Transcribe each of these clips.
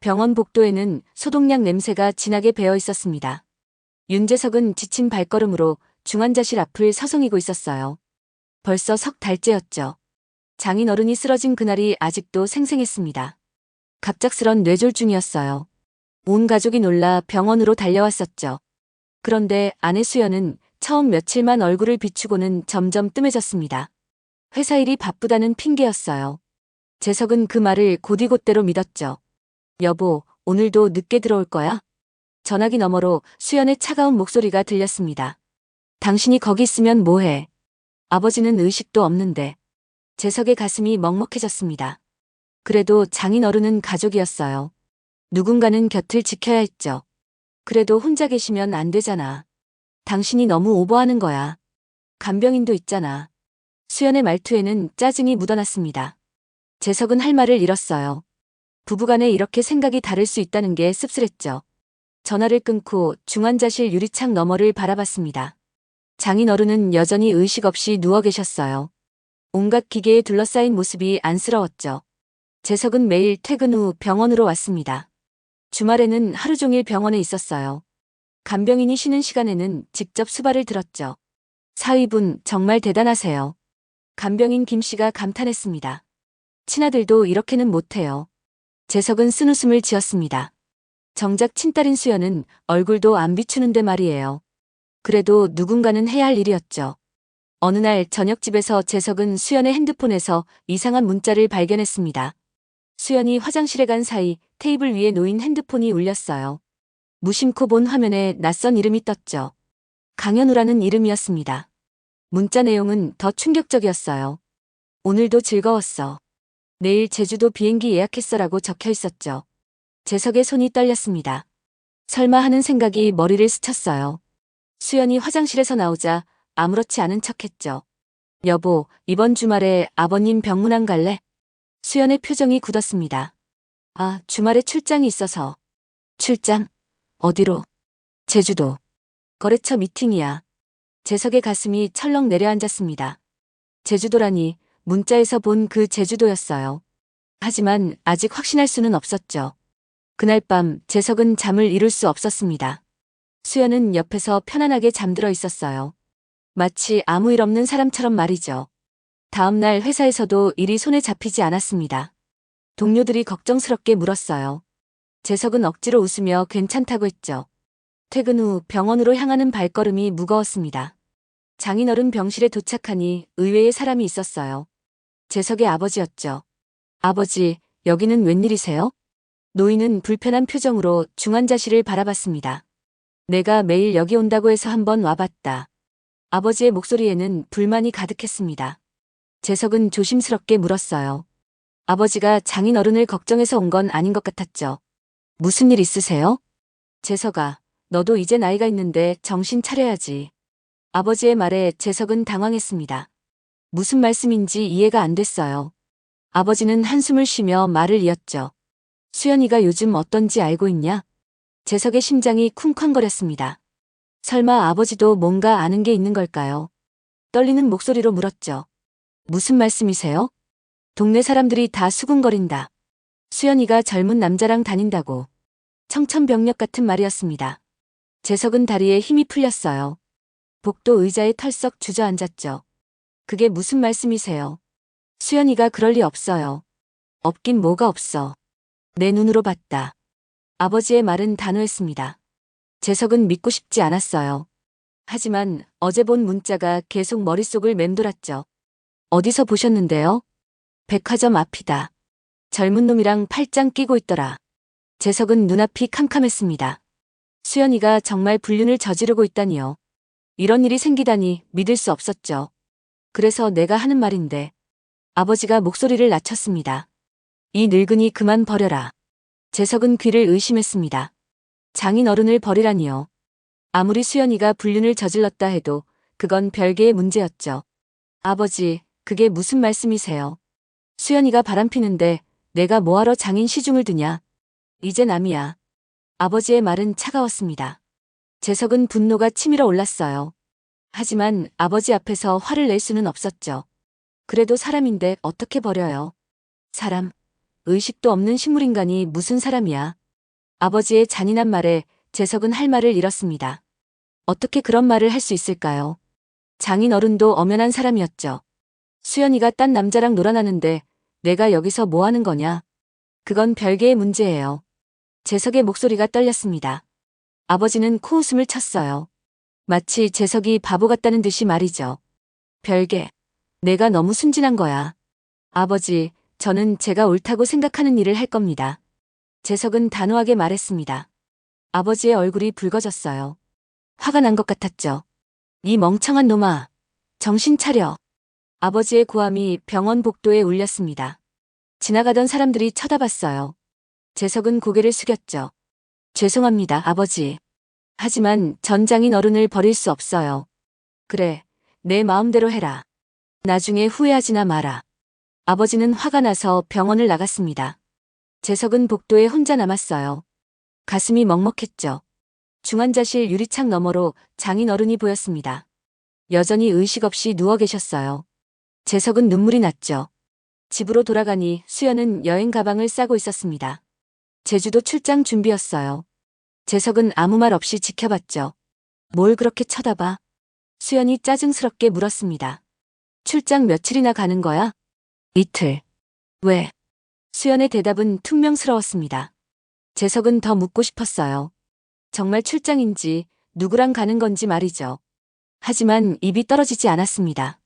병원 복도에는 소독약 냄새가 진하게 배어 있었습니다. 윤재석은 지친 발걸음으로 중환자실 앞을 서성이고 있었어요. 벌써 석 달째였죠. 장인어른이 쓰러진 그날이 아직도 생생했습니다. 갑작스런 뇌졸중이었어요. 온 가족이 놀라 병원으로 달려왔었죠. 그런데 아내 수연은 처음 며칠만 얼굴을 비추고는 점점 뜸해졌습니다. 회사 일이 바쁘다는 핑계였어요. 재석은 그 말을 곧이곧대로 믿었죠. 여보, 오늘도 늦게 들어올 거야? 전화기 너머로 수연의 차가운 목소리가 들렸습니다. 당신이 거기 있으면 뭐해? 아버지는 의식도 없는데. 재석의 가슴이 먹먹해졌습니다. 그래도 장인어른은 가족이었어요. 누군가는 곁을 지켜야 했죠. 그래도 혼자 계시면 안 되잖아. 당신이 너무 오버하는 거야. 간병인도 있잖아. 수연의 말투에는 짜증이 묻어났습니다. 재석은 할 말을 잃었어요. 부부간에 이렇게 생각이 다를 수 있다는 게 씁쓸했죠. 전화를 끊고 중환자실 유리창 너머를 바라봤습니다. 장인어른은 여전히 의식 없이 누워 계셨어요. 온갖 기계에 둘러싸인 모습이 안쓰러웠죠. 재석은 매일 퇴근 후 병원으로 왔습니다. 주말에는 하루 종일 병원에 있었어요. 간병인이 쉬는 시간에는 직접 수발을 들었죠. 사위분 정말 대단하세요. 간병인 김 씨가 감탄했습니다. 친아들도 이렇게는 못해요. 재석은 쓴웃음을 지었습니다. 정작 친딸인 수연은 얼굴도 안 비추는데 말이에요. 그래도 누군가는 해야 할 일이었죠. 어느 날 저녁집에서 재석은 수연의 핸드폰에서 이상한 문자를 발견했습니다. 수연이 화장실에 간 사이 테이블 위에 놓인 핸드폰이 울렸어요. 무심코 본 화면에 낯선 이름이 떴죠. 강현우라는 이름이었습니다. 문자 내용은 더 충격적이었어요. 오늘도 즐거웠어. 내일 제주도 비행기 예약했어라고 적혀 있었죠. 재석의 손이 떨렸습니다. 설마 하는 생각이 머리를 스쳤어요. 수연이 화장실에서 나오자 아무렇지 않은 척했죠. 여보, 이번 주말에 아버님 병문안 갈래? 수연의 표정이 굳었습니다. 아, 주말에 출장이 있어서. 출장? 어디로? 제주도. 거래처 미팅이야. 재석의 가슴이 철렁 내려앉았습니다. 제주도라니 문자에서 본 그 제주도였어요. 하지만 아직 확신할 수는 없었죠. 그날 밤 재석은 잠을 이룰 수 없었습니다. 수연은 옆에서 편안하게 잠들어 있었어요. 마치 아무 일 없는 사람처럼 말이죠. 다음 날 회사에서도 일이 손에 잡히지 않았습니다. 동료들이 걱정스럽게 물었어요. 재석은 억지로 웃으며 괜찮다고 했죠. 퇴근 후 병원으로 향하는 발걸음이 무거웠습니다. 장인어른 병실에 도착하니 의외의 사람이 있었어요. 재석의 아버지였죠. 아버지, 여기는 웬일이세요? 노인은 불편한 표정으로 중환자실을 바라봤습니다. 내가 매일 여기 온다고 해서 한번 와봤다. 아버지의 목소리에는 불만이 가득했습니다. 재석은 조심스럽게 물었어요. 아버지가 장인어른을 걱정해서 온 건 아닌 것 같았죠. 무슨 일 있으세요? 재석아, 너도 이제 나이가 있는데 정신 차려야지. 아버지의 말에 재석은 당황했습니다. 무슨 말씀인지 이해가 안 됐어요. 아버지는 한숨을 쉬며 말을 이었죠. 수연이가 요즘 어떤지 알고 있냐? 재석의 심장이 쿵쾅거렸습니다. 설마 아버지도 뭔가 아는 게 있는 걸까요? 떨리는 목소리로 물었죠. 무슨 말씀이세요? 동네 사람들이 다 수군거린다. 수연이가 젊은 남자랑 다닌다고. 청천벽력 같은 말이었습니다. 재석은 다리에 힘이 풀렸어요. 복도 의자에 털썩 주저앉았죠. 그게 무슨 말씀이세요? 수연이가 그럴 리 없어요. 없긴 뭐가 없어. 내 눈으로 봤다. 아버지의 말은 단호했습니다. 재석은 믿고 싶지 않았어요. 하지만 어제 본 문자가 계속 머릿속을 맴돌았죠. 어디서 보셨는데요? 백화점 앞이다. 젊은 놈이랑 팔짱 끼고 있더라. 재석은 눈앞이 캄캄했습니다. 수연이가 정말 불륜을 저지르고 있다니요. 이런 일이 생기다니 믿을 수 없었죠. 그래서 내가 하는 말인데. 아버지가 목소리를 낮췄습니다. 이 늙은이 그만 버려라. 재석은 귀를 의심했습니다. 장인어른을 버리라니요. 아무리 수연이가 불륜을 저질렀다 해도 그건 별개의 문제였죠. 아버지, 그게 무슨 말씀이세요? 수연이가 바람피는데 내가 뭐하러 장인 시중을 드냐? 이제 남이야. 아버지의 말은 차가웠습니다. 재석은 분노가 치밀어 올랐어요. 하지만 아버지 앞에서 화를 낼 수는 없었죠. 그래도 사람인데 어떻게 버려요? 사람. 의식도 없는 식물인간이 무슨 사람이야. 아버지의 잔인한 말에 재석은 할 말을 잃었습니다. 어떻게 그런 말을 할 수 있을까요? 장인 어른도 엄연한 사람이었죠. 수연이가 딴 남자랑 놀아나는데 내가 여기서 뭐 하는 거냐? 그건 별개의 문제예요. 재석의 목소리가 떨렸습니다. 아버지는 코웃음을 쳤어요. 마치 재석이 바보 같다는 듯이 말이죠. 별개. 내가 너무 순진한 거야. 아버지, 저는 제가 옳다고 생각하는 일을 할 겁니다. 재석은 단호하게 말했습니다. 아버지의 얼굴이 붉어졌어요. 화가 난 것 같았죠. 이 멍청한 놈아. 정신 차려. 아버지의 고함이 병원 복도에 울렸습니다. 지나가던 사람들이 쳐다봤어요. 재석은 고개를 숙였죠. 죄송합니다, 아버지. 하지만 전장인 어른을 버릴 수 없어요. 그래, 내 마음대로 해라. 나중에 후회하지나 마라. 아버지는 화가 나서 병원을 나갔습니다. 재석은 복도에 혼자 남았어요. 가슴이 먹먹했죠. 중환자실 유리창 너머로 장인 어른이 보였습니다. 여전히 의식 없이 누워 계셨어요. 재석은 눈물이 났죠. 집으로 돌아가니 수연은 여행 가방을 싸고 있었습니다. 제주도 출장 준비였어요. 재석은 아무 말 없이 지켜봤죠. 뭘 그렇게 쳐다봐? 수연이 짜증스럽게 물었습니다. 출장 며칠이나 가는 거야? 이틀. 왜? 수연의 대답은 퉁명스러웠습니다. 재석은 더 묻고 싶었어요. 정말 출장인지 누구랑 가는 건지 말이죠. 하지만 입이 떨어지지 않았습니다.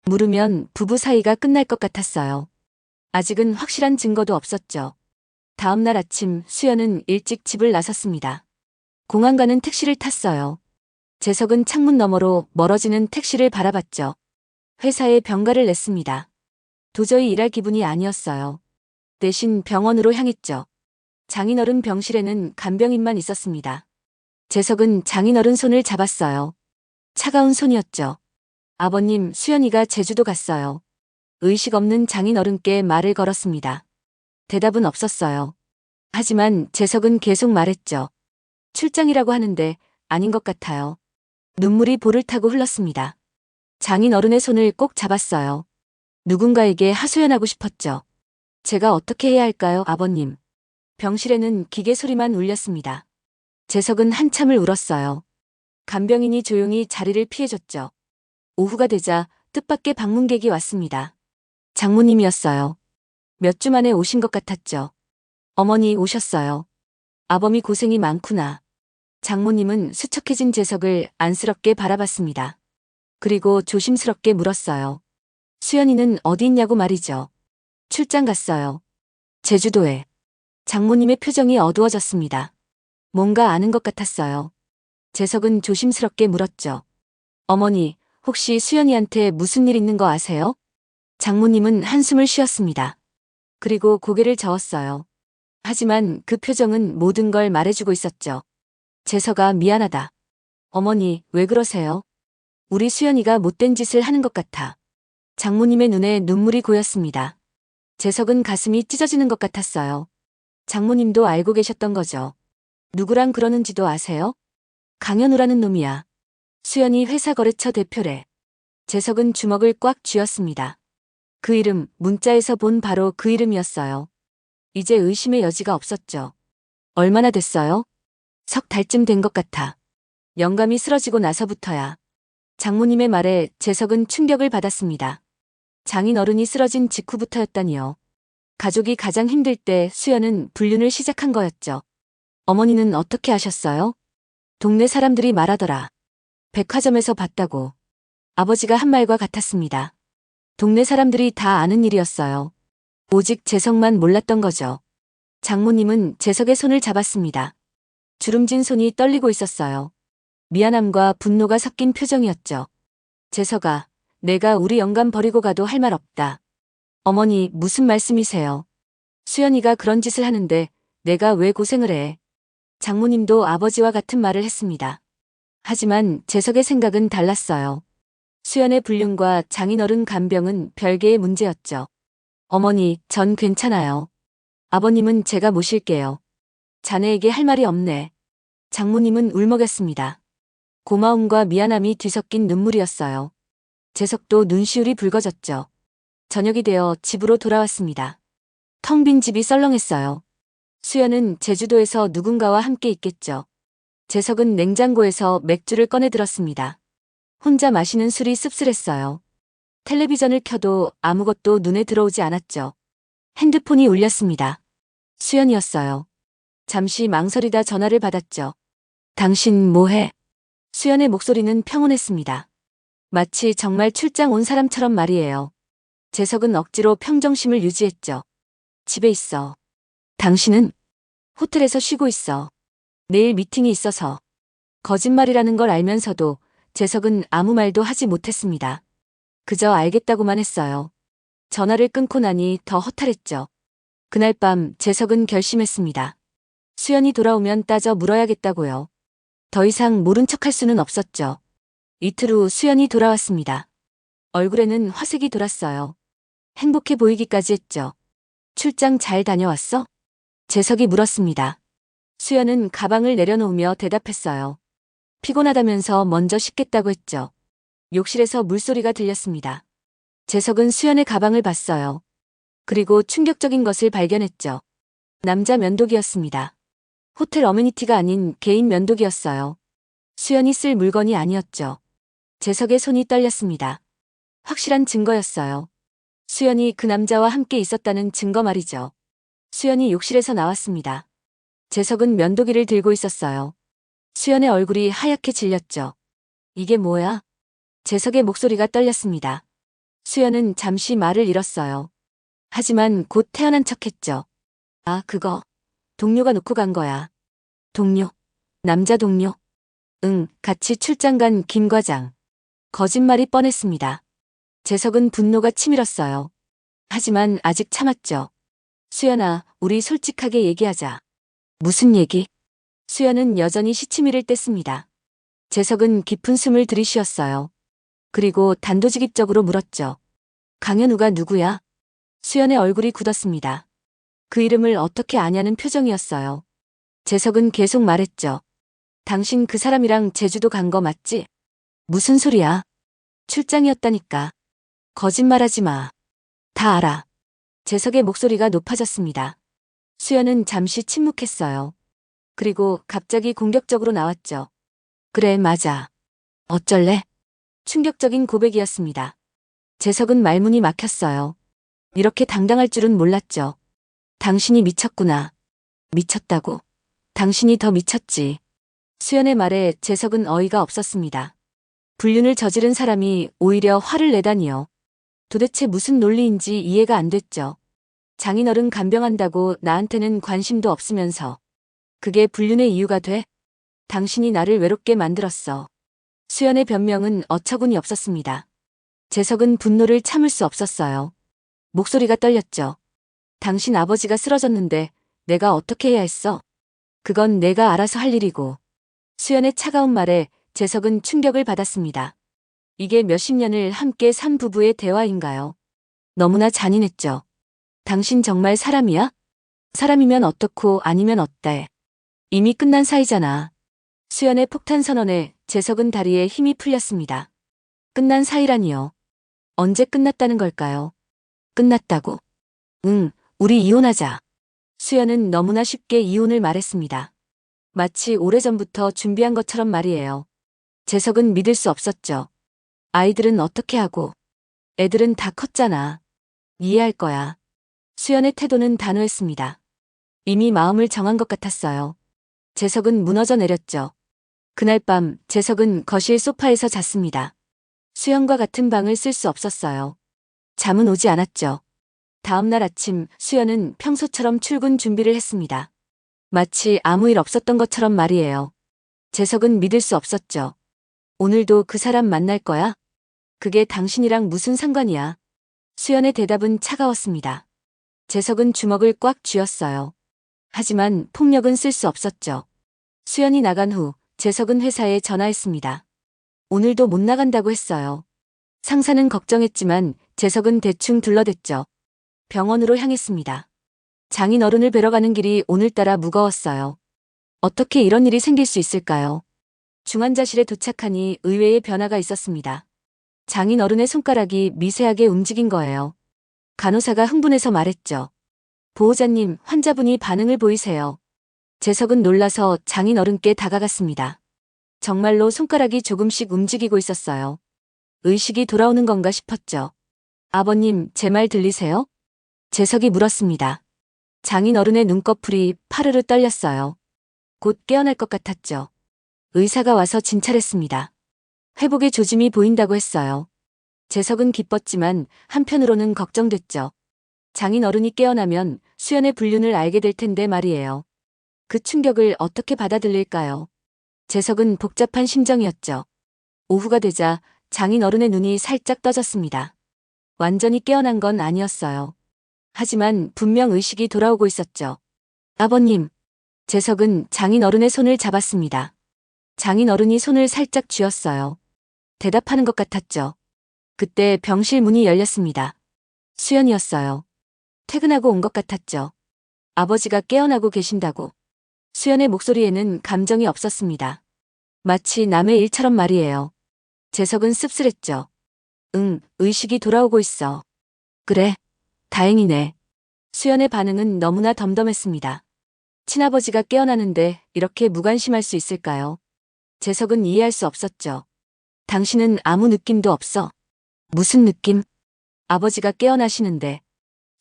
물으면 부부 사이가 끝날 것 같았어요. 아직은 확실한 증거도 없었죠. 다음 날 아침 수연은 일찍 집을 나섰습니다. 공항 가는 택시를 탔어요. 재석은 창문 너머로 멀어지는 택시를 바라봤죠. 회사에 병가를 냈습니다. 도저히 일할 기분이 아니었어요. 대신 병원으로 향했죠. 장인어른 병실에는 간병인만 있었습니다. 재석은 장인어른 손을 잡았어요. 차가운 손이었죠. 아버님, 수연이가 제주도 갔어요. 의식 없는 장인어른께 말을 걸었습니다. 대답은 없었어요. 하지만 재석은 계속 말했죠. 출장이라고 하는데 아닌 것 같아요. 눈물이 볼을 타고 흘렀습니다. 장인어른의 손을 꼭 잡았어요. 누군가에게 하소연하고 싶었죠. 제가 어떻게 해야 할까요, 아버님? 병실에는 기계 소리만 울렸습니다. 재석은 한참을 울었어요. 간병인이 조용히 자리를 피해줬죠. 오후가 되자 뜻밖의 방문객이 왔습니다. 장모님이었어요. 몇 주 만에 오신 것 같았죠. 어머니 오셨어요. 아범이 고생이 많구나. 장모님은 수척해진 재석을 안쓰럽게 바라봤습니다. 그리고 조심스럽게 물었어요. 수연이는 어디 있냐고 말이죠. 출장 갔어요. 제주도에. 장모님의 표정이 어두워졌습니다. 뭔가 아는 것 같았어요. 재석은 조심스럽게 물었죠. 어머니, 혹시 수연이한테 무슨 일 있는 거 아세요? 장모님은 한숨을 쉬었습니다. 그리고 고개를 저었어요. 하지만 그 표정은 모든 걸 말해주고 있었죠. 재석아, 미안하다. 어머니, 왜 그러세요? 우리 수연이가 못된 짓을 하는 것 같아. 장모님의 눈에 눈물이 고였습니다. 재석은 가슴이 찢어지는 것 같았어요. 장모님도 알고 계셨던 거죠. 누구랑 그러는지도 아세요? 강현우라는 놈이야. 수연이 회사 거래처 대표래. 재석은 주먹을 꽉 쥐었습니다. 그 이름, 문자에서 본 바로 그 이름이었어요. 이제 의심의 여지가 없었죠. 얼마나 됐어요? 석 달쯤 된 것 같아. 영감이 쓰러지고 나서부터야. 장모님의 말에 재석은 충격을 받았습니다. 장인 어른이 쓰러진 직후부터였다니요. 가족이 가장 힘들 때 수연은 불륜을 시작한 거였죠. 어머니는 어떻게 아셨어요? 동네 사람들이 말하더라. 백화점에서 봤다고. 아버지가 한 말과 같았습니다. 동네 사람들이 다 아는 일이었어요. 오직 재석만 몰랐던 거죠. 장모님은 재석의 손을 잡았습니다. 주름진 손이 떨리고 있었어요. 미안함과 분노가 섞인 표정이었죠. 재석아, 내가 우리 영감 버리고 가도 할 말 없다. 어머니, 무슨 말씀이세요? 수연이가 그런 짓을 하는데 내가 왜 고생을 해? 장모님도 아버지와 같은 말을 했습니다. 하지만 재석의 생각은 달랐어요. 수연의 불륜과 장인어른 간병은 별개의 문제였죠. 어머니, 전 괜찮아요. 아버님은 제가 모실게요. 자네에게 할 말이 없네. 장모님은 울먹였습니다. 고마움과 미안함이 뒤섞인 눈물이었어요. 재석도 눈시울이 붉어졌죠. 저녁이 되어 집으로 돌아왔습니다. 텅 빈 집이 썰렁했어요. 수연은 제주도에서 누군가와 함께 있겠죠. 재석은 냉장고에서 맥주를 꺼내 들었습니다. 혼자 마시는 술이 씁쓸했어요. 텔레비전을 켜도 아무것도 눈에 들어오지 않았죠. 핸드폰이 울렸습니다. 수연이었어요. 잠시 망설이다 전화를 받았죠. 당신 뭐해? 수연의 목소리는 평온했습니다. 마치 정말 출장 온 사람처럼 말이에요. 재석은 억지로 평정심을 유지했죠. 집에 있어. 당신은? 호텔에서 쉬고 있어. 내일 미팅이 있어서. 거짓말이라는 걸 알면서도 재석은 아무 말도 하지 못했습니다. 그저 알겠다고만 했어요. 전화를 끊고 나니 더 허탈했죠. 그날 밤 재석은 결심했습니다. 수연이 돌아오면 따져 물어야겠다고요. 더 이상 모른 척할 수는 없었죠. 이틀 후 수연이 돌아왔습니다. 얼굴에는 화색이 돌았어요. 행복해 보이기까지 했죠. 출장 잘 다녀왔어? 재석이 물었습니다. 수연은 가방을 내려놓으며 대답했어요. 피곤하다면서 먼저 씻겠다고 했죠. 욕실에서 물소리가 들렸습니다. 재석은 수연의 가방을 봤어요. 그리고 충격적인 것을 발견했죠. 남자 면도기였습니다. 호텔 어메니티가 아닌 개인 면도기였어요. 수연이 쓸 물건이 아니었죠. 재석의 손이 떨렸습니다. 확실한 증거였어요. 수연이 그 남자와 함께 있었다는 증거 말이죠. 수연이 욕실에서 나왔습니다. 재석은 면도기를 들고 있었어요. 수연의 얼굴이 하얗게 질렸죠. 이게 뭐야? 재석의 목소리가 떨렸습니다. 수연은 잠시 말을 잃었어요. 하지만 곧 태어난 척했죠. 아, 그거. 동료가 놓고 간 거야. 동료? 남자 동료? 응, 같이 출장 간 김 과장. 거짓말이 뻔했습니다. 재석은 분노가 치밀었어요. 하지만 아직 참았죠. 수연아, 우리 솔직하게 얘기하자. 무슨 얘기? 수연은 여전히 시치미를 뗐습니다. 재석은 깊은 숨을 들이쉬었어요. 그리고 단도직입적으로 물었죠. 강현우가 누구야? 수연의 얼굴이 굳었습니다. 그 이름을 어떻게 아냐는 표정이었어요. 재석은 계속 말했죠. 당신 그 사람이랑 제주도 간 거 맞지? 무슨 소리야? 출장이었다니까. 거짓말하지 마. 다 알아. 재석의 목소리가 높아졌습니다. 수연은 잠시 침묵했어요. 그리고 갑자기 공격적으로 나왔죠. 그래, 맞아. 어쩔래? 충격적인 고백이었습니다. 재석은 말문이 막혔어요. 이렇게 당당할 줄은 몰랐죠. 당신이 미쳤구나. 미쳤다고? 당신이 더 미쳤지. 수연의 말에 재석은 어이가 없었습니다. 불륜을 저지른 사람이 오히려 화를 내다니요. 도대체 무슨 논리인지 이해가 안 됐죠. 장인어른 간병한다고 나한테는 관심도 없으면서. 그게 불륜의 이유가 돼? 당신이 나를 외롭게 만들었어. 수연의 변명은 어처구니 없었습니다. 재석은 분노를 참을 수 없었어요. 목소리가 떨렸죠. 당신 아버지가 쓰러졌는데 내가 어떻게 해야 했어? 그건 내가 알아서 할 일이고. 수연의 차가운 말에 재석은 충격을 받았습니다. 이게 몇십 년을 함께 산 부부의 대화인가요? 너무나 잔인했죠. 당신 정말 사람이야? 사람이면 어떻고 아니면 어때? 이미 끝난 사이잖아. 수연의 폭탄 선언에 재석은 다리에 힘이 풀렸습니다. 끝난 사이라니요. 언제 끝났다는 걸까요? 끝났다고? 응, 우리 이혼하자. 수연은 너무나 쉽게 이혼을 말했습니다. 마치 오래전부터 준비한 것처럼 말이에요. 재석은 믿을 수 없었죠. 아이들은 어떻게 하고? 애들은 다 컸잖아. 이해할 거야. 수연의 태도는 단호했습니다. 이미 마음을 정한 것 같았어요. 재석은 무너져 내렸죠. 그날 밤 재석은 거실 소파에서 잤습니다. 수연과 같은 방을 쓸 수 없었어요. 잠은 오지 않았죠. 다음 날 아침 수연은 평소처럼 출근 준비를 했습니다. 마치 아무 일 없었던 것처럼 말이에요. 재석은 믿을 수 없었죠. 오늘도 그 사람 만날 거야? 그게 당신이랑 무슨 상관이야? 수연의 대답은 차가웠습니다. 재석은 주먹을 꽉 쥐었어요. 하지만 폭력은 쓸 수 없었죠. 수연이 나간 후 재석은 회사에 전화했습니다. 오늘도 못 나간다고 했어요. 상사는 걱정했지만 재석은 대충 둘러댔죠. 병원으로 향했습니다. 장인어른을 뵈러 가는 길이 오늘따라 무거웠어요. 어떻게 이런 일이 생길 수 있을까요? 중환자실에 도착하니 의외의 변화가 있었습니다. 장인어른의 손가락이 미세하게 움직인 거예요. 간호사가 흥분해서 말했죠. 보호자님, 환자분이 반응을 보이세요. 재석은 놀라서 장인 어른께 다가갔습니다. 정말로 손가락이 조금씩 움직이고 있었어요. 의식이 돌아오는 건가 싶었죠. 아버님, 제 말 들리세요? 재석이 물었습니다. 장인 어른의 눈꺼풀이 파르르 떨렸어요. 곧 깨어날 것 같았죠. 의사가 와서 진찰했습니다. 회복의 조짐이 보인다고 했어요. 재석은 기뻤지만 한편으로는 걱정됐죠. 장인 어른이 깨어나면 수연의 불륜을 알게 될 텐데 말이에요. 그 충격을 어떻게 받아들일까요? 재석은 복잡한 심정이었죠. 오후가 되자 장인 어른의 눈이 살짝 떠졌습니다. 완전히 깨어난 건 아니었어요. 하지만 분명 의식이 돌아오고 있었죠. 아버님. 재석은 장인 어른의 손을 잡았습니다. 장인 어른이 손을 살짝 쥐었어요. 대답하는 것 같았죠. 그때 병실 문이 열렸습니다. 수연이었어요. 퇴근하고 온 것 같았죠. 아버지가 깨어나고 계신다고. 수연의 목소리에는 감정이 없었습니다. 마치 남의 일처럼 말이에요. 재석은 씁쓸했죠. 응, 의식이 돌아오고 있어. 그래, 다행이네. 수연의 반응은 너무나 덤덤했습니다. 친아버지가 깨어나는데 이렇게 무관심할 수 있을까요? 재석은 이해할 수 없었죠. 당신은 아무 느낌도 없어. 무슨 느낌? 아버지가 깨어나시는데.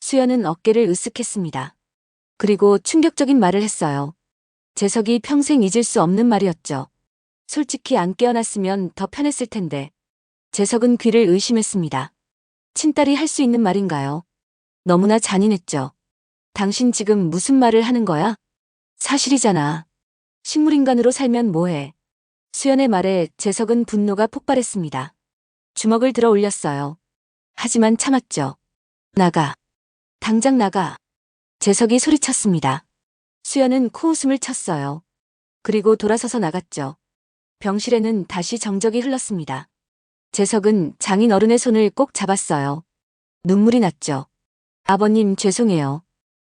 수연은 어깨를 으쓱했습니다. 그리고 충격적인 말을 했어요. 재석이 평생 잊을 수 없는 말이었죠. 솔직히 안 깨어났으면 더 편했을 텐데. 재석은 귀를 의심했습니다. 친딸이 할 수 있는 말인가요? 너무나 잔인했죠. 당신 지금 무슨 말을 하는 거야? 사실이잖아. 식물인간으로 살면 뭐해. 수연의 말에 재석은 분노가 폭발했습니다. 주먹을 들어 올렸어요. 하지만 참았죠. 나가. 당장 나가. 재석이 소리쳤습니다. 수연은 코웃음을 쳤어요. 그리고 돌아서서 나갔죠. 병실에는 다시 정적이 흘렀습니다. 재석은 장인 어른의 손을 꼭 잡았어요. 눈물이 났죠. 아버님, 죄송해요.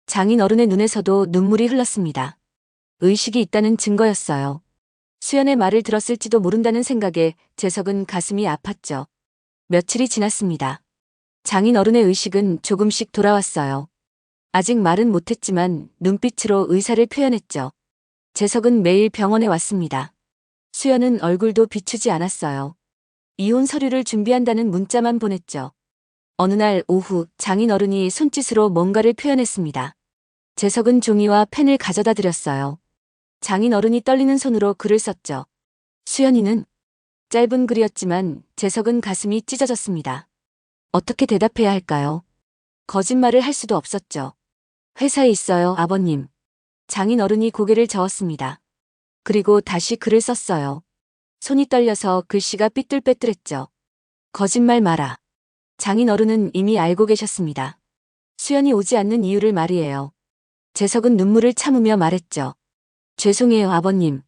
장인 어른의 눈에서도 눈물이 흘렀습니다. 의식이 있다는 증거였어요. 수연의 말을 들었을지도 모른다는 생각에 재석은 가슴이 아팠죠. 며칠이 지났습니다. 장인 어른의 의식은 조금씩 돌아왔어요. 아직 말은 못했지만 눈빛으로 의사를 표현했죠. 재석은 매일 병원에 왔습니다. 수연은 얼굴도 비추지 않았어요. 이혼 서류를 준비한다는 문자만 보냈죠. 어느 날 오후 장인 어른이 손짓으로 뭔가를 표현했습니다. 재석은 종이와 펜을 가져다 드렸어요. 장인 어른이 떨리는 손으로 글을 썼죠. 수연이는? 짧은 글이었지만 재석은 가슴이 찢어졌습니다. 어떻게 대답해야 할까요? 거짓말을 할 수도 없었죠. 회사에 있어요, 아버님. 장인 어른이 고개를 저었습니다. 그리고 다시 글을 썼어요. 손이 떨려서 글씨가 삐뚤빼뚤했죠. 거짓말 마라. 장인 어른은 이미 알고 계셨습니다. 수연이 오지 않는 이유를 말이에요. 재석은 눈물을 참으며 말했죠. 죄송해요, 아버님.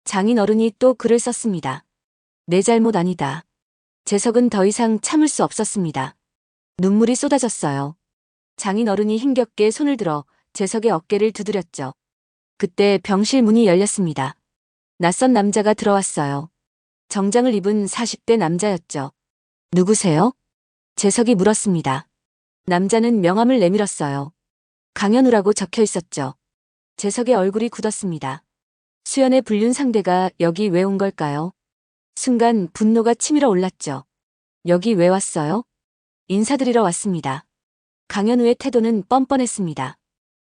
장인 어른이 또 글을 썼습니다. 내 잘못 아니다. 재석은 더 이상 참을 수 없었습니다. 눈물이 쏟아졌어요. 장인 어른이 힘겹게 손을 들어 재석의 어깨를 두드렸죠. 그때 병실 문이 열렸습니다. 낯선 남자가 들어왔어요. 정장을 입은 40대 남자였죠. 누구세요? 재석이 물었습니다. 남자는 명함을 내밀었어요. 강현우라고 적혀 있었죠. 재석의 얼굴이 굳었습니다. 수연의 불륜 상대가 여기 왜 온 걸까요? 순간 분노가 치밀어 올랐죠. 여기 왜 왔어요? 인사드리러 왔습니다. 강현우의 태도는 뻔뻔했습니다.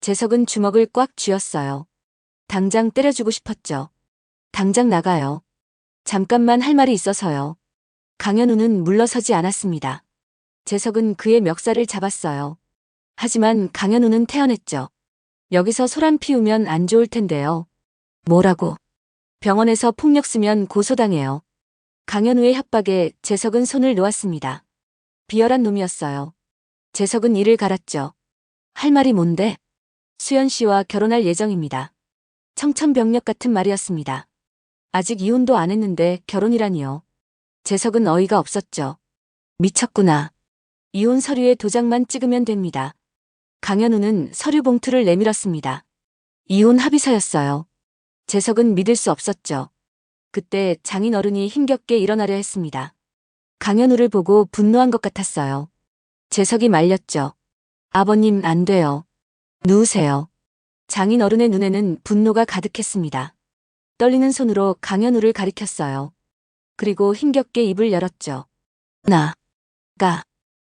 재석은 주먹을 꽉 쥐었어요. 당장 때려주고 싶었죠. 당장 나가요. 잠깐만 할 말이 있어서요. 강현우는 물러서지 않았습니다. 재석은 그의 멱살을 잡았어요. 하지만 강현우는 태어냈죠. 여기서 소란 피우면 안 좋을 텐데요. 뭐라고? 병원에서 폭력 쓰면 고소당해요. 강현우의 협박에 재석은 손을 놓았습니다. 비열한 놈이었어요. 재석은 이를 갈았죠. 할 말이 뭔데? 수연 씨와 결혼할 예정입니다. 청천벽력 같은 말이었습니다. 아직 이혼도 안 했는데 결혼이라니요. 재석은 어이가 없었죠. 미쳤구나. 이혼 서류에 도장만 찍으면 됩니다. 강현우는 서류 봉투를 내밀었습니다. 이혼 합의서였어요. 재석은 믿을 수 없었죠. 그때 장인 어른이 힘겹게 일어나려 했습니다. 강현우를 보고 분노한 것 같았어요. 재석이 말렸죠. 아버님, 안 돼요. 누우세요. 장인 어른의 눈에는 분노가 가득했습니다. 떨리는 손으로 강현우를 가리켰어요. 그리고 힘겹게 입을 열었죠. 나가.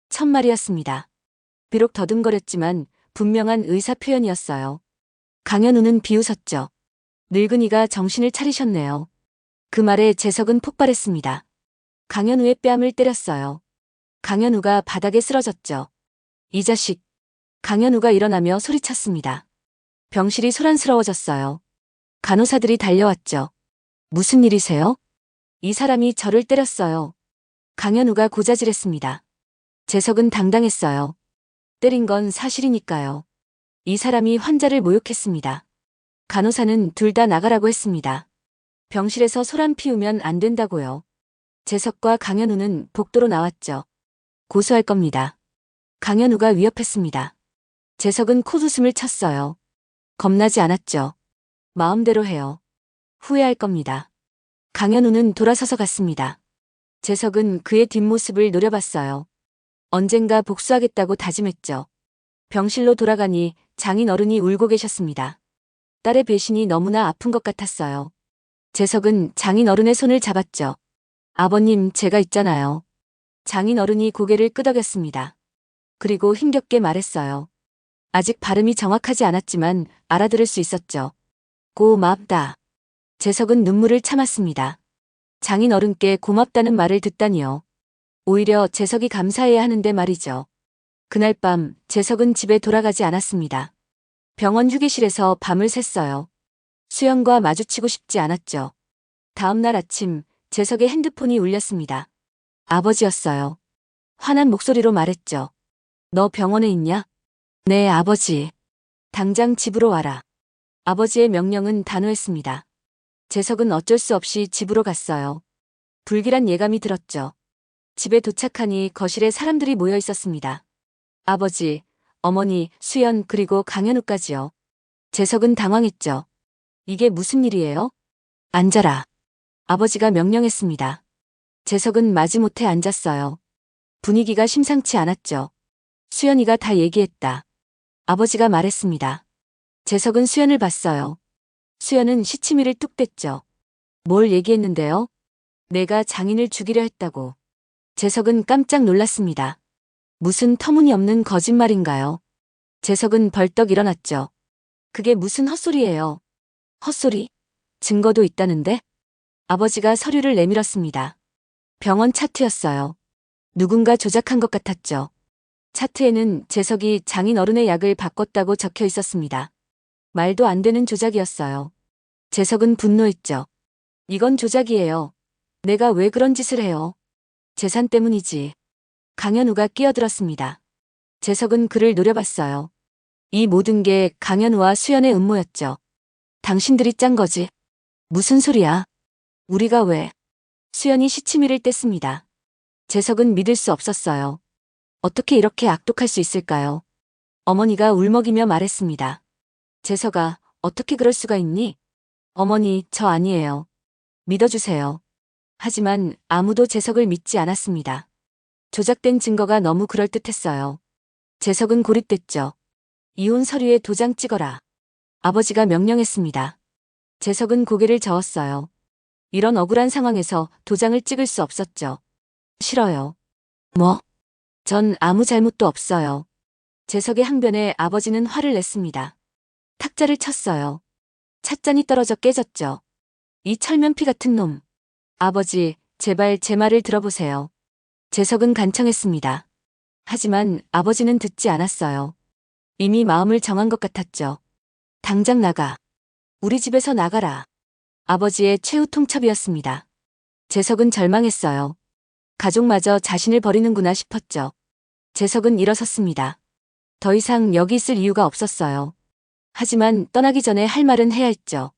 첫말이었습니다. 비록 더듬거렸지만 분명한 의사 표현이었어요. 강현우는 비웃었죠. 늙은이가 정신을 차리셨네요. 그 말에 재석은 폭발했습니다. 강현우의 뺨을 때렸어요. 강현우가 바닥에 쓰러졌죠. 이 자식. 강현우가 일어나며 소리쳤습니다. 병실이 소란스러워졌어요. 간호사들이 달려왔죠. 무슨 일이세요? 이 사람이 저를 때렸어요. 강현우가 고자질했습니다. 재석은 당당했어요. 때린 건 사실이니까요. 이 사람이 환자를 모욕했습니다. 간호사는 둘 다 나가라고 했습니다. 병실에서 소란 피우면 안 된다고요. 재석과 강현우는 복도로 나왔죠. 고소할 겁니다. 강현우가 위협했습니다. 재석은 콧웃음을 쳤어요. 겁나지 않았죠. 마음대로 해요. 후회할 겁니다. 강현우는 돌아서서 갔습니다. 재석은 그의 뒷모습을 노려봤어요. 언젠가 복수하겠다고 다짐했죠. 병실로 돌아가니 장인 어른이 울고 계셨습니다. 딸의 배신이 너무나 아픈 것 같았어요. 재석은 장인 어른의 손을 잡았죠. 아버님, 제가 있잖아요. 장인 어른이 고개를 끄덕였습니다. 그리고 힘겹게 말했어요. 아직 발음이 정확하지 않았지만 알아들을 수 있었죠. 고맙다. 재석은 눈물을 참았습니다. 장인 어른께 고맙다는 말을 듣다니요. 오히려 재석이 감사해야 하는데 말이죠. 그날 밤 재석은 집에 돌아가지 않았습니다. 병원 휴게실에서 밤을 샜어요. 수연과 마주치고 싶지 않았죠. 다음 날 아침 재석의 핸드폰이 울렸습니다. 아버지였어요. 화난 목소리로 말했죠. 너 병원에 있냐? 네, 아버지. 당장 집으로 와라. 아버지의 명령은 단호했습니다. 재석은 어쩔 수 없이 집으로 갔어요. 불길한 예감이 들었죠. 집에 도착하니 거실에 사람들이 모여 있었습니다. 아버지, 어머니, 수연 그리고 강현우까지요. 재석은 당황했죠. 이게 무슨 일이에요? 앉아라. 아버지가 명령했습니다. 재석은 마지못해 앉았어요. 분위기가 심상치 않았죠. 수연이가 다 얘기했다. 아버지가 말했습니다. 재석은 수연을 봤어요. 수연은 시치미를 뚝 뗐죠. 뭘 얘기했는데요? 내가 장인을 죽이려 했다고. 재석은 깜짝 놀랐습니다. 무슨 터무니없는 거짓말인가요? 재석은 벌떡 일어났죠. 그게 무슨 헛소리예요? 헛소리? 증거도 있다는데? 아버지가 서류를 내밀었습니다. 병원 차트였어요. 누군가 조작한 것 같았죠. 차트에는 재석이 장인 어른의 약을 바꿨다고 적혀 있었습니다. 말도 안 되는 조작이었어요. 재석은 분노했죠. 이건 조작이에요. 내가 왜 그런 짓을 해요? 재산 때문이지. 강현우가 끼어들었습니다. 재석은 그를 노려봤어요. 이 모든 게 강현우와 수연의 음모였죠. 당신들이 짠 거지. 무슨 소리야? 우리가 왜? 수연이 시치미를 뗐습니다. 재석은 믿을 수 없었어요. 어떻게 이렇게 악독할 수 있을까요? 어머니가 울먹이며 말했습니다. 재석아, 어떻게 그럴 수가 있니? 어머니, 저 아니에요. 믿어주세요. 하지만 아무도 재석을 믿지 않았습니다. 조작된 증거가 너무 그럴듯했어요. 재석은 고립됐죠. 이혼 서류에 도장 찍어라. 아버지가 명령했습니다. 재석은 고개를 저었어요. 이런 억울한 상황에서 도장을 찍을 수 없었죠. 싫어요. 뭐? 전 아무 잘못도 없어요. 재석의 항변에 아버지는 화를 냈습니다. 탁자를 쳤어요. 찻잔이 떨어져 깨졌죠. 이 철면피 같은 놈. 아버지, 제발 제 말을 들어보세요. 재석은 간청했습니다. 하지만 아버지는 듣지 않았어요. 이미 마음을 정한 것 같았죠. 당장 나가. 우리 집에서 나가라. 아버지의 최후 통첩이었습니다. 재석은 절망했어요. 가족마저 자신을 버리는구나 싶었죠. 재석은 일어섰습니다. 더 이상 여기 있을 이유가 없었어요. 하지만 떠나기 전에 할 말은 해야 했죠.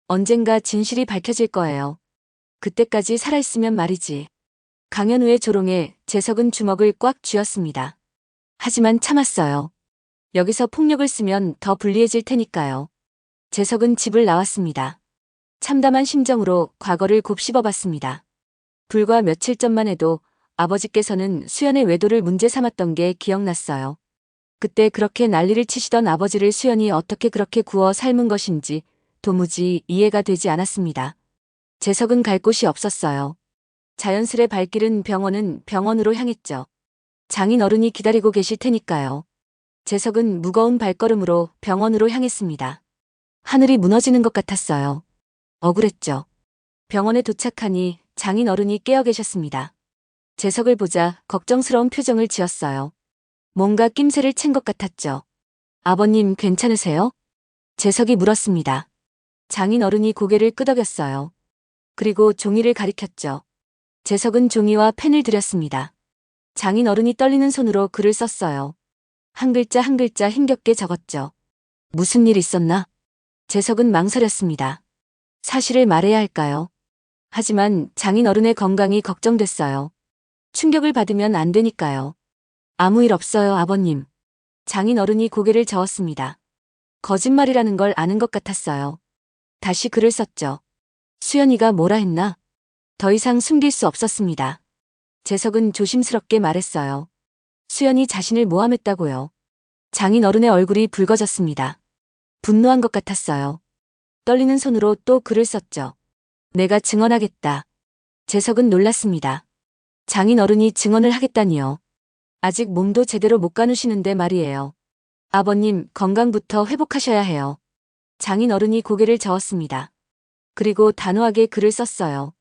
언젠가 진실이 밝혀질 거예요. 그때까지 살아있으면 말이지. 강현우의 조롱에 재석은 주먹을 꽉 쥐었습니다. 하지만 참았어요. 여기서 폭력을 쓰면 더 불리해질 테니까요. 재석은 집을 나왔습니다. 참담한 심정으로 과거를 곱씹어봤습니다. 불과 며칠 전만 해도 아버지께서는 수연의 외도를 문제 삼았던 게 기억났어요. 그때 그렇게 난리를 치시던 아버지를 수연이 어떻게 그렇게 구워 삶은 것인지 도무지 이해가 되지 않았습니다. 재석은 갈 곳이 없었어요. 자연스레 발길은 병원으로 향했죠. 장인 어른이 기다리고 계실 테니까요. 재석은 무거운 발걸음으로 병원으로 향했습니다. 하늘이 무너지는 것 같았어요. 억울했죠. 병원에 도착하니 장인 어른이 깨어 계셨습니다. 재석을 보자 걱정스러운 표정을 지었어요. 뭔가 낌새를 챈 것 같았죠. 아버님 괜찮으세요? 재석이 물었습니다. 장인 어른이 고개를 끄덕였어요. 그리고 종이를 가리켰죠. 재석은 종이와 펜을 들였습니다. 장인 어른이 떨리는 손으로 글을 썼어요. 한 글자 한 글자 힘겹게 적었죠. 무슨 일 있었나? 재석은 망설였습니다. 사실을 말해야 할까요? 하지만 장인 어른의 건강이 걱정됐어요. 충격을 받으면 안 되니까요. 아무 일 없어요, 아버님. 장인 어른이 고개를 저었습니다. 거짓말이라는 걸 아는 것 같았어요. 다시 글을 썼죠. 수연이가 뭐라 했나? 더 이상 숨길 수 없었습니다. 재석은 조심스럽게 말했어요. 수연이 자신을 모함했다고요. 장인 어른의 얼굴이 붉어졌습니다. 분노한 것 같았어요. 떨리는 손으로 또 글을 썼죠. 내가 증언하겠다. 재석은 놀랐습니다. 장인 어른이 증언을 하겠다니요. 아직 몸도 제대로 못 가누시는데 말이에요. 아버님, 건강부터 회복하셔야 해요. 장인 어른이 고개를 저었습니다. 그리고 단호하게 글을 썼어요.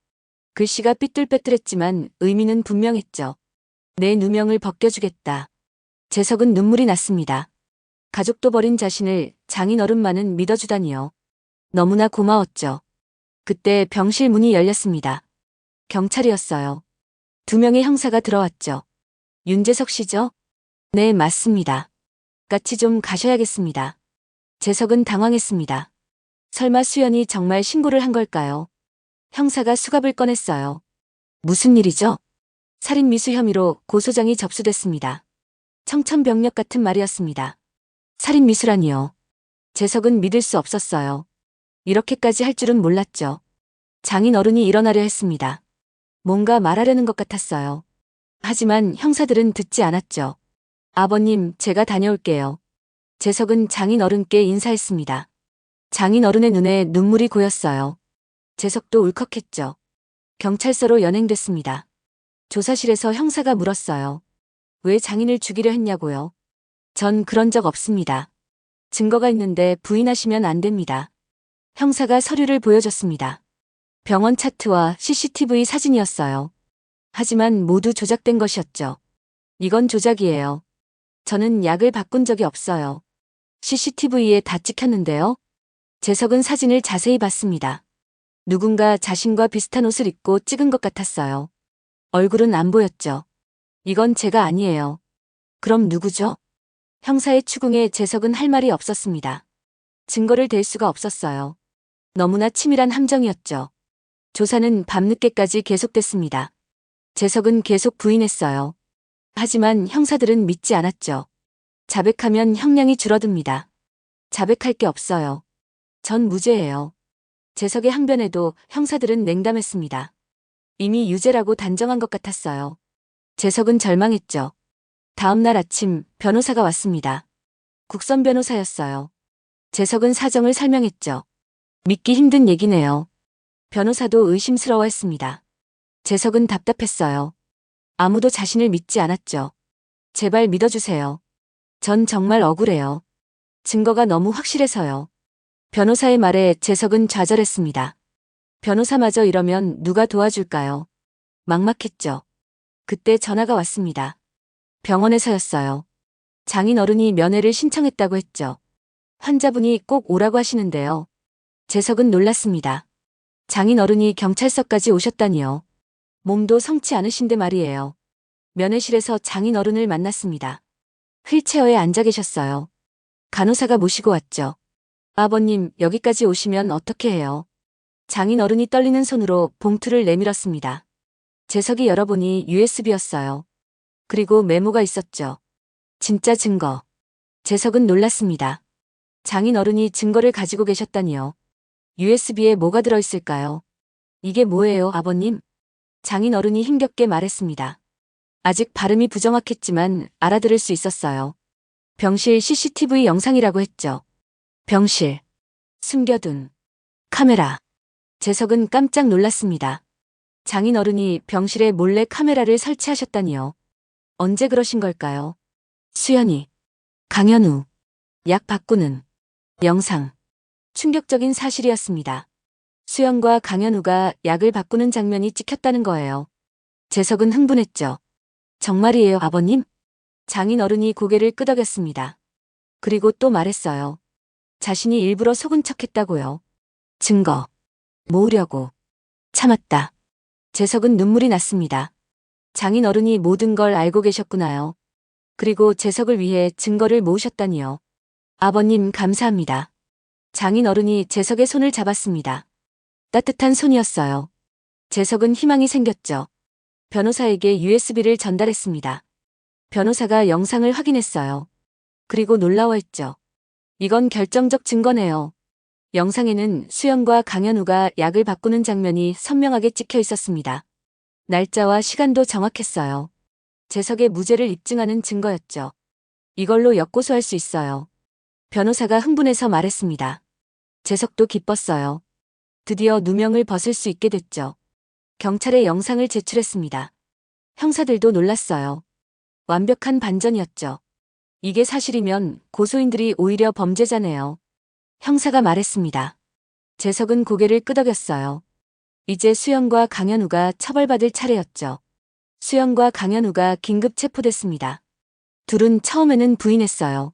글씨가 삐뚤빼뚤했지만 의미는 분명했죠. 내 누명을 벗겨주겠다. 재석은 눈물이 났습니다. 가족도 버린 자신을 장인 어른만은 믿어주다니요. 너무나 고마웠죠. 그때 병실 문이 열렸습니다. 경찰이었어요. 2명의 형사가 들어왔죠. 윤재석 씨죠? 네, 맞습니다. 같이 좀 가셔야겠습니다. 재석은 당황했습니다. 설마 수연이 정말 신고를 한 걸까요? 형사가 수갑을 꺼냈어요. 무슨 일이죠? 살인미수 혐의로 고소장이 접수됐습니다. 청천벽력 같은 말이었습니다. 살인미수라니요. 재석은 믿을 수 없었어요. 이렇게까지 할 줄은 몰랐죠. 장인 어른이 일어나려 했습니다. 뭔가 말하려는 것 같았어요. 하지만 형사들은 듣지 않았죠. 아버님, 제가 다녀올게요. 재석은 장인 어른께 인사했습니다. 장인 어른의 눈에 눈물이 고였어요. 재석도 울컥했죠. 경찰서로 연행됐습니다. 조사실에서 형사가 물었어요. 왜 장인을 죽이려 했냐고요? 전 그런 적 없습니다. 증거가 있는데 부인하시면 안 됩니다. 형사가 서류를 보여줬습니다. 병원 차트와 CCTV 사진이었어요. 하지만 모두 조작된 것이었죠. 이건 조작이에요. 저는 약을 바꾼 적이 없어요. CCTV에 다 찍혔는데요. 재석은 사진을 자세히 봤습니다. 누군가 자신과 비슷한 옷을 입고 찍은 것 같았어요. 얼굴은 안 보였죠. 이건 제가 아니에요. 그럼 누구죠? 형사의 추궁에 재석은 할 말이 없었습니다. 증거를 댈 수가 없었어요. 너무나 치밀한 함정이었죠. 조사는 밤늦게까지 계속됐습니다. 재석은 계속 부인했어요. 하지만 형사들은 믿지 않았죠. 자백하면 형량이 줄어듭니다. 자백할 게 없어요. 전 무죄예요. 재석의 항변에도 형사들은 냉담했습니다. 이미 유죄라고 단정한 것 같았어요. 재석은 절망했죠. 다음 날 아침 변호사가 왔습니다. 국선 변호사였어요. 재석은 사정을 설명했죠. 믿기 힘든 얘기네요. 변호사도 의심스러워했습니다. 재석은 답답했어요. 아무도 자신을 믿지 않았죠. 제발 믿어주세요. 전 정말 억울해요. 증거가 너무 확실해서요. 변호사의 말에 재석은 좌절했습니다. 변호사마저 이러면 누가 도와줄까요? 막막했죠. 그때 전화가 왔습니다. 병원에서였어요. 장인 어른이 면회를 신청했다고 했죠. 환자분이 꼭 오라고 하시는데요. 재석은 놀랐습니다. 장인 어른이 경찰서까지 오셨다니요. 몸도 성치 않으신데 말이에요. 면회실에서 장인 어른을 만났습니다. 휠체어에 앉아 계셨어요. 간호사가 모시고 왔죠. 아버님, 여기까지 오시면 어떻게 해요? 장인 어른이 떨리는 손으로 봉투를 내밀었습니다. 재석이 열어보니 USB였어요. 그리고 메모가 있었죠. 진짜 증거. 재석은 놀랐습니다. 장인 어른이 증거를 가지고 계셨다니요. USB에 뭐가 들어있을까요? 이게 뭐예요, 아버님? 장인 어른이 힘겹게 말했습니다. 아직 발음이 부정확했지만 알아들을 수 있었어요. 병실 CCTV 영상이라고 했죠. 병실. 숨겨둔. 카메라. 재석은 깜짝 놀랐습니다. 장인어른이 병실에 몰래 카메라를 설치하셨다니요. 언제 그러신 걸까요? 수연이. 강현우. 약 바꾸는. 영상. 충격적인 사실이었습니다. 수연과 강현우가 약을 바꾸는 장면이 찍혔다는 거예요. 재석은 흥분했죠. 정말이에요, 아버님? 장인어른이 고개를 끄덕였습니다. 그리고 또 말했어요. 자신이 일부러 속은 척했다고요. 증거. 모으려고. 참았다. 재석은 눈물이 났습니다. 장인어른이 모든 걸 알고 계셨구나요. 그리고 재석을 위해 증거를 모으셨다니요. 아버님 감사합니다. 장인어른이 재석의 손을 잡았습니다. 따뜻한 손이었어요. 재석은 희망이 생겼죠. 변호사에게 USB를 전달했습니다. 변호사가 영상을 확인했어요. 그리고 놀라워했죠. 이건 결정적 증거네요. 영상에는 수연과 강현우가 약을 바꾸는 장면이 선명하게 찍혀 있었습니다. 날짜와 시간도 정확했어요. 재석의 무죄를 입증하는 증거였죠. 이걸로 역고소할 수 있어요. 변호사가 흥분해서 말했습니다. 재석도 기뻤어요. 드디어 누명을 벗을 수 있게 됐죠. 경찰에 영상을 제출했습니다. 형사들도 놀랐어요. 완벽한 반전이었죠. 이게 사실이면 고소인들이 오히려 범죄자네요. 형사가 말했습니다. 재석은 고개를 끄덕였어요. 이제 수연과 강현우가 처벌받을 차례였죠. 수연과 강현우가 긴급 체포됐습니다. 둘은 처음에는 부인했어요.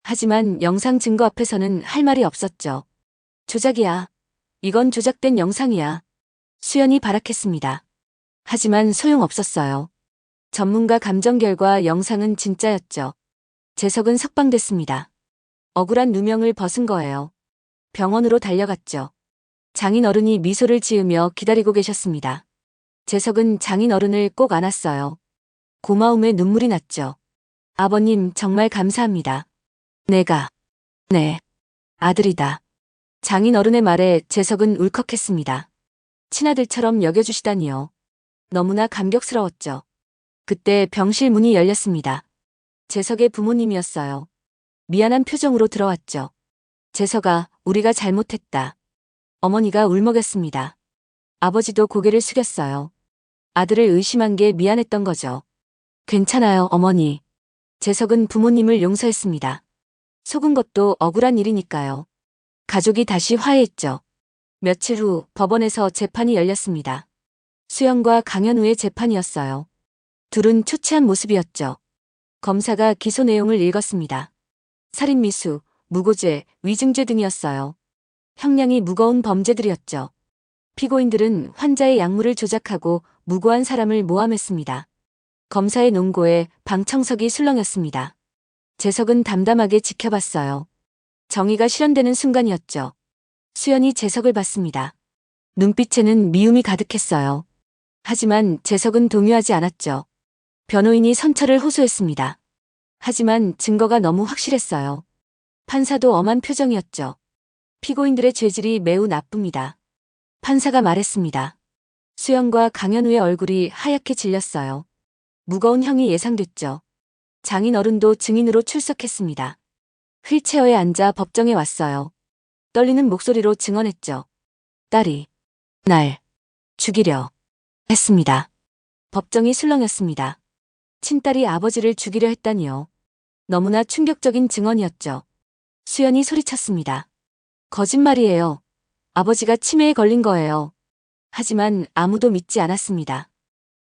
하지만 영상 증거 앞에서는 할 말이 없었죠. 조작이야. 이건 조작된 영상이야. 수연이 발악했습니다. 하지만 소용없었어요. 전문가 감정 결과 영상은 진짜였죠. 재석은 석방됐습니다. 억울한 누명을 벗은 거예요. 병원으로 달려갔죠. 장인어른이 미소를 지으며 기다리고 계셨습니다. 재석은 장인어른을 꼭 안았어요. 고마움에 눈물이 났죠. 아버님 정말 감사합니다. 내가 네 아들이다. 장인어른의 말에 재석은 울컥했습니다. 친아들처럼 여겨주시다니요. 너무나 감격스러웠죠. 그때 병실 문이 열렸습니다. 재석의 부모님이었어요. 미안한 표정으로 들어왔죠. 재석아, 우리가 잘못했다. 어머니가 울먹였습니다. 아버지도 고개를 숙였어요. 아들을 의심한 게 미안했던 거죠. 괜찮아요, 어머니. 재석은 부모님을 용서했습니다. 속은 것도 억울한 일이니까요. 가족이 다시 화해했죠. 며칠 후 법원에서 재판이 열렸습니다. 수연과 강현우의 재판이었어요. 둘은 초췌한 모습이었죠. 검사가 기소 내용을 읽었습니다. 살인미수, 무고죄, 위증죄 등이었어요. 형량이 무거운 범죄들이었죠. 피고인들은 환자의 약물을 조작하고 무고한 사람을 모함했습니다. 검사의 논고에 방청석이 술렁였습니다. 재석은 담담하게 지켜봤어요. 정의가 실현되는 순간이었죠. 수연이 재석을 봤습니다. 눈빛에는 미움이 가득했어요. 하지만 재석은 동요하지 않았죠. 변호인이 선처를 호소했습니다. 하지만 증거가 너무 확실했어요. 판사도 엄한 표정이었죠. 피고인들의 죄질이 매우 나쁩니다. 판사가 말했습니다. 수연과 강현우의 얼굴이 하얗게 질렸어요. 무거운 형이 예상됐죠. 장인어른도 증인으로 출석했습니다. 휠체어에 앉아 법정에 왔어요. 떨리는 목소리로 증언했죠. 딸이 날 죽이려 했습니다. 법정이 술렁였습니다. 친딸이 아버지를 죽이려 했다니요. 너무나 충격적인 증언이었죠. 수연이 소리쳤습니다. 거짓말이에요. 아버지가 치매에 걸린 거예요. 하지만 아무도 믿지 않았습니다.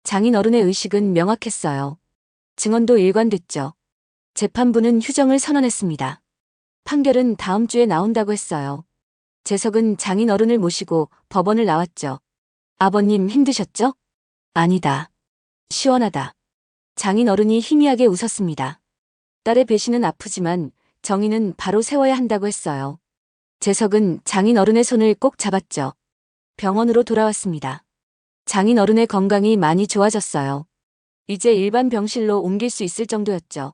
장인어른의 의식은 명확했어요. 증언도 일관됐죠. 재판부는 휴정을 선언했습니다. 판결은 다음 주에 나온다고 했어요. 재석은 장인어른을 모시고 법원을 나왔죠. 아버님 힘드셨죠? 아니다. 시원하다. 장인어른이 희미하게 웃었습니다. 딸의 배신은 아프지만 정의는 바로 세워야 한다고 했어요. 재석은 장인어른의 손을 꼭 잡았죠. 병원으로 돌아왔습니다. 장인어른의 건강이 많이 좋아졌어요. 이제 일반 병실로 옮길 수 있을 정도였죠.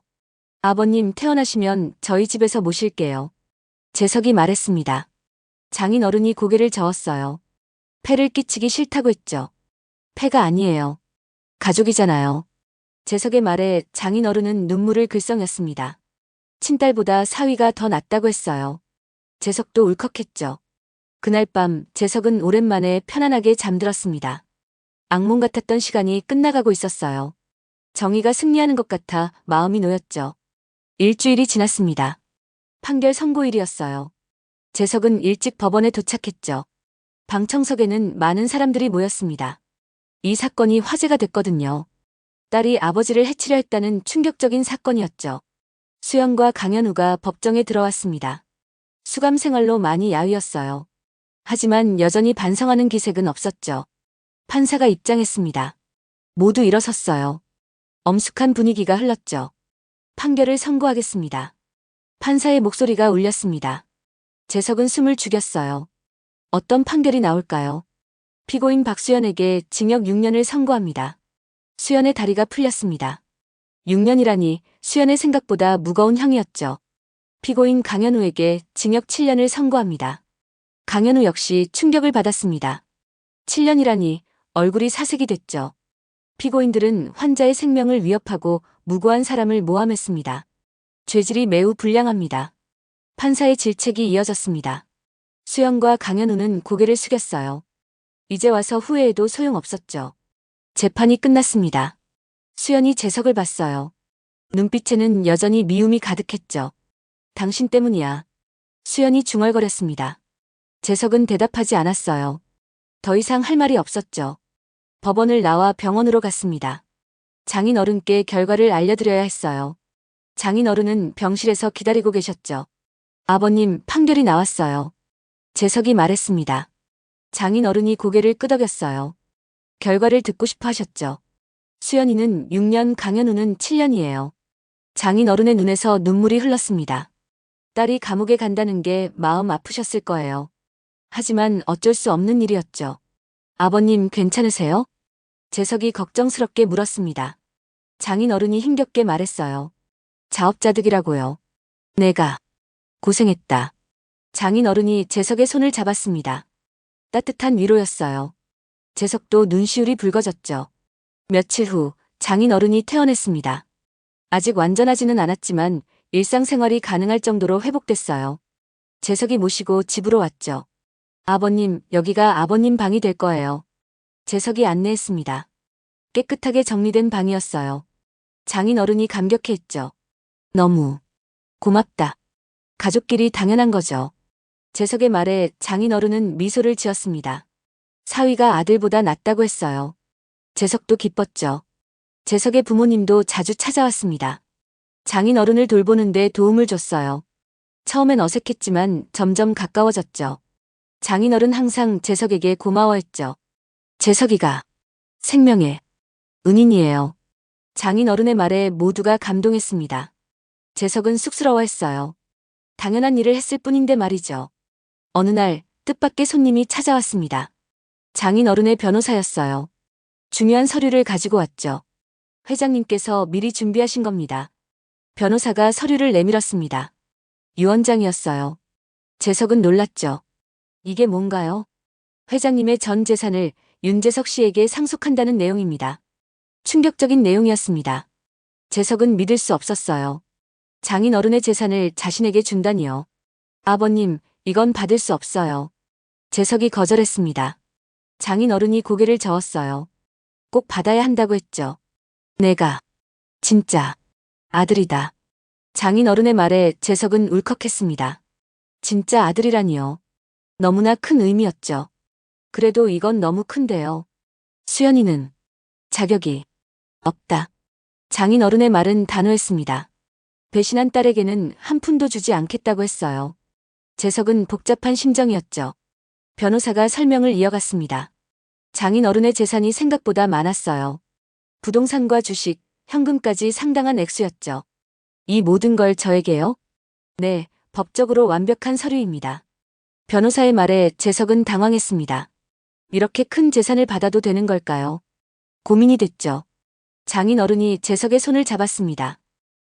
아버님 퇴원하시면 저희 집에서 모실게요. 재석이 말했습니다. 장인어른이 고개를 저었어요. 폐를 끼치기 싫다고 했죠. 폐가 아니에요. 가족이잖아요. 재석의 말에 장인어른은 눈물을 글썽였습니다. 친딸보다 사위가 더 낫다고 했어요. 재석도 울컥했죠. 그날 밤 재석은 오랜만에 편안하게 잠들었습니다. 악몽 같았던 시간이 끝나가고 있었어요. 정의가 승리하는 것 같아 마음이 놓였죠. 일주일이 지났습니다. 판결 선고일이었어요. 재석은 일찍 법원에 도착했죠. 방청석에는 많은 사람들이 모였습니다. 이 사건이 화제가 됐거든요. 딸이 아버지를 해치려 했다는 충격적인 사건이었죠. 수연과 강현우가 법정에 들어왔습니다. 수감 생활로 많이 야위었어요. 하지만 여전히 반성하는 기색은 없었죠. 판사가 입장했습니다. 모두 일어섰어요. 엄숙한 분위기가 흘렀죠. 판결을 선고하겠습니다. 판사의 목소리가 울렸습니다. 재석은 숨을 죽였어요. 어떤 판결이 나올까요? 피고인 박수연에게 징역 6년을 선고합니다. 수연의 다리가 풀렸습니다. 6년이라니 수연의 생각보다 무거운 형이었죠. 피고인 강현우에게 징역 7년을 선고합니다. 강현우 역시 충격을 받았습니다. 7년이라니 얼굴이 사색이 됐죠. 피고인들은 환자의 생명을 위협하고 무고한 사람을 모함했습니다. 죄질이 매우 불량합니다. 판사의 질책이 이어졌습니다. 수연과 강현우는 고개를 숙였어요. 이제 와서 후회해도 소용없었죠. 재판이 끝났습니다. 수연이 재석을 봤어요. 눈빛에는 여전히 미움이 가득했죠. 당신 때문이야. 수연이 중얼거렸습니다. 재석은 대답하지 않았어요. 더 이상 할 말이 없었죠. 법원을 나와 병원으로 갔습니다. 장인 어른께 결과를 알려드려야 했어요. 장인 어른은 병실에서 기다리고 계셨죠. 아버님, 판결이 나왔어요. 재석이 말했습니다. 장인 어른이 고개를 끄덕였어요. 결과를 듣고 싶어 하셨죠. 수연이는 6년, 강현우는 7년이에요. 장인 어른의 눈에서 눈물이 흘렀습니다. 딸이 감옥에 간다는 게 마음 아프셨을 거예요. 하지만 어쩔 수 없는 일이었죠. 아버님 괜찮으세요? 재석이 걱정스럽게 물었습니다. 장인 어른이 힘겹게 말했어요. 자업자득이라고요. 내가 고생했다. 장인 어른이 재석의 손을 잡았습니다. 따뜻한 위로였어요. 재석도 눈시울이 붉어졌죠. 며칠 후 장인 어른이 퇴원했습니다. 아직 완전하지는 않았지만 일상생활이 가능할 정도로 회복됐어요. 재석이 모시고 집으로 왔죠. 아버님, 여기가 아버님 방이 될 거예요. 재석이 안내했습니다. 깨끗하게 정리된 방이었어요. 장인 어른이 감격해했죠. 너무 고맙다. 가족끼리 당연한 거죠. 재석의 말에 장인 어른은 미소를 지었습니다. 사위가 아들보다 낫다고 했어요. 재석도 기뻤죠. 재석의 부모님도 자주 찾아왔습니다. 장인 어른을 돌보는데 도움을 줬어요. 처음엔 어색했지만 점점 가까워졌죠. 장인 어른 항상 재석에게 고마워했죠. 재석이가 생명의 은인이에요. 장인 어른의 말에 모두가 감동했습니다. 재석은 쑥스러워했어요. 당연한 일을 했을 뿐인데 말이죠. 어느 날 뜻밖의 손님이 찾아왔습니다. 장인 어른의 변호사였어요. 중요한 서류를 가지고 왔죠. 회장님께서 미리 준비하신 겁니다. 변호사가 서류를 내밀었습니다. 유언장이었어요. 재석은 놀랐죠. 이게 뭔가요? 회장님의 전 재산을 윤재석 씨에게 상속한다는 내용입니다. 충격적인 내용이었습니다. 재석은 믿을 수 없었어요. 장인 어른의 재산을 자신에게 준다니요. 아버님, 이건 받을 수 없어요. 재석이 거절했습니다. 장인 어른이 고개를 저었어요. 꼭 받아야 한다고 했죠. 내가 진짜 아들이다. 장인 어른의 말에 재석은 울컥했습니다. 진짜 아들이라니요. 너무나 큰 의미였죠. 그래도 이건 너무 큰데요. 수연이는 자격이 없다. 장인 어른의 말은 단호했습니다. 배신한 딸에게는 한 푼도 주지 않겠다고 했어요. 재석은 복잡한 심정이었죠. 변호사가 설명을 이어갔습니다. 장인 어른의 재산이 생각보다 많았어요. 부동산과 주식, 현금까지 상당한 액수였죠. 이 모든 걸 저에게요? 네, 법적으로 완벽한 서류입니다. 변호사의 말에 재석은 당황했습니다. 이렇게 큰 재산을 받아도 되는 걸까요? 고민이 됐죠. 장인 어른이 재석의 손을 잡았습니다.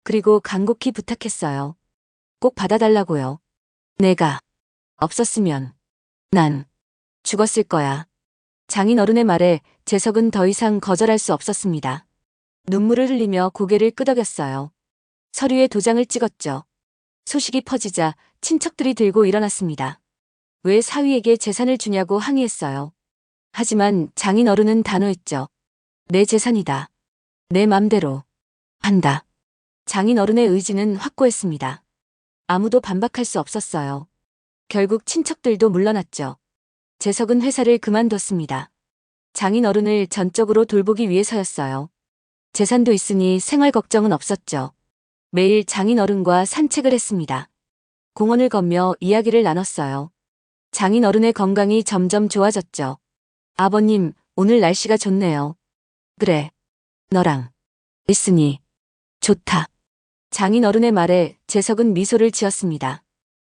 그리고 간곡히 부탁했어요. 꼭 받아달라고요. 내가 없었으면 난 죽었을 거야. 장인 어른의 말에 재석은 더 이상 거절할 수 없었습니다. 눈물을 흘리며 고개를 끄덕였어요. 서류에 도장을 찍었죠. 소식이 퍼지자 친척들이 들고 일어났습니다. 왜 사위에게 재산을 주냐고 항의했어요. 하지만 장인 어른은 단호했죠. 내 재산이다. 내 맘대로 한다. 장인 어른의 의지는 확고했습니다. 아무도 반박할 수 없었어요. 결국 친척들도 물러났죠. 재석은 회사를 그만뒀습니다. 장인 어른을 전적으로 돌보기 위해서였어요. 재산도 있으니 생활 걱정은 없었죠. 매일 장인 어른과 산책을 했습니다. 공원을 걷며 이야기를 나눴어요. 장인 어른의 건강이 점점 좋아졌죠. 아버님, 오늘 날씨가 좋네요. 그래, 너랑 있으니 좋다. 장인 어른의 말에 재석은 미소를 지었습니다.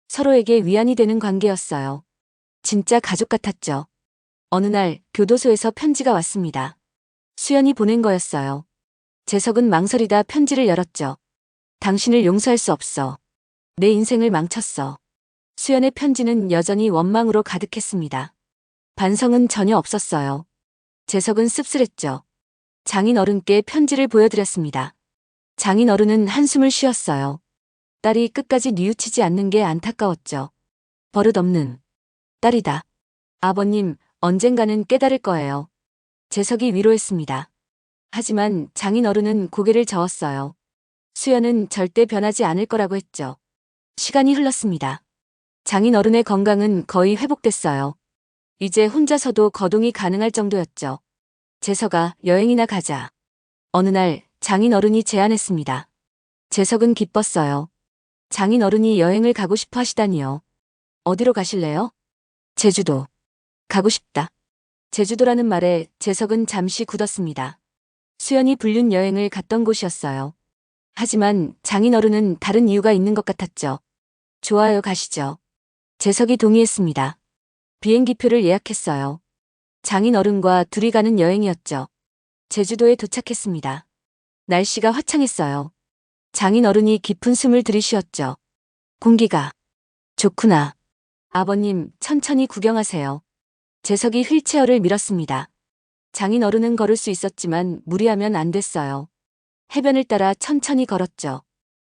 서로에게 위안이 되는 관계였어요. 진짜 가족 같았죠. 어느 날 교도소에서 편지가 왔습니다. 수연이 보낸 거였어요. 재석은 망설이다 편지를 열었죠. 당신을 용서할 수 없어. 내 인생을 망쳤어. 수연의 편지는 여전히 원망으로 가득했습니다. 반성은 전혀 없었어요. 재석은 씁쓸했죠. 장인 어른께 편지를 보여드렸습니다. 장인 어른은 한숨을 쉬었어요. 딸이 끝까지 뉘우치지 않는 게 안타까웠죠. 버릇없는 딸이다. 아버님, 언젠가는 깨달을 거예요. 재석이 위로했습니다. 하지만 장인 어른은 고개를 저었어요. 수연은 절대 변하지 않을 거라고 했죠. 시간이 흘렀습니다. 장인 어른의 건강은 거의 회복됐어요. 이제 혼자서도 거동이 가능할 정도였죠. 재석아, 여행이나 가자. 어느 날 장인 어른이 제안했습니다. 재석은 기뻤어요. 장인 어른이 여행을 가고 싶어 하시다니요. 어디로 가실래요? 제주도. 가고 싶다. 제주도라는 말에 재석은 잠시 굳었습니다. 수연이 불륜 여행을 갔던 곳이었어요. 하지만 장인 어른은 다른 이유가 있는 것 같았죠. 좋아요, 가시죠. 재석이 동의했습니다. 비행기표를 예약했어요. 장인 어른과 둘이 가는 여행이었죠. 제주도에 도착했습니다. 날씨가 화창했어요. 장인 어른이 깊은 숨을 들이쉬었죠. 공기가 좋구나. 아버님, 천천히 구경하세요. 재석이 휠체어를 밀었습니다. 장인 어른은 걸을 수 있었지만 무리하면 안 됐어요. 해변을 따라 천천히 걸었죠.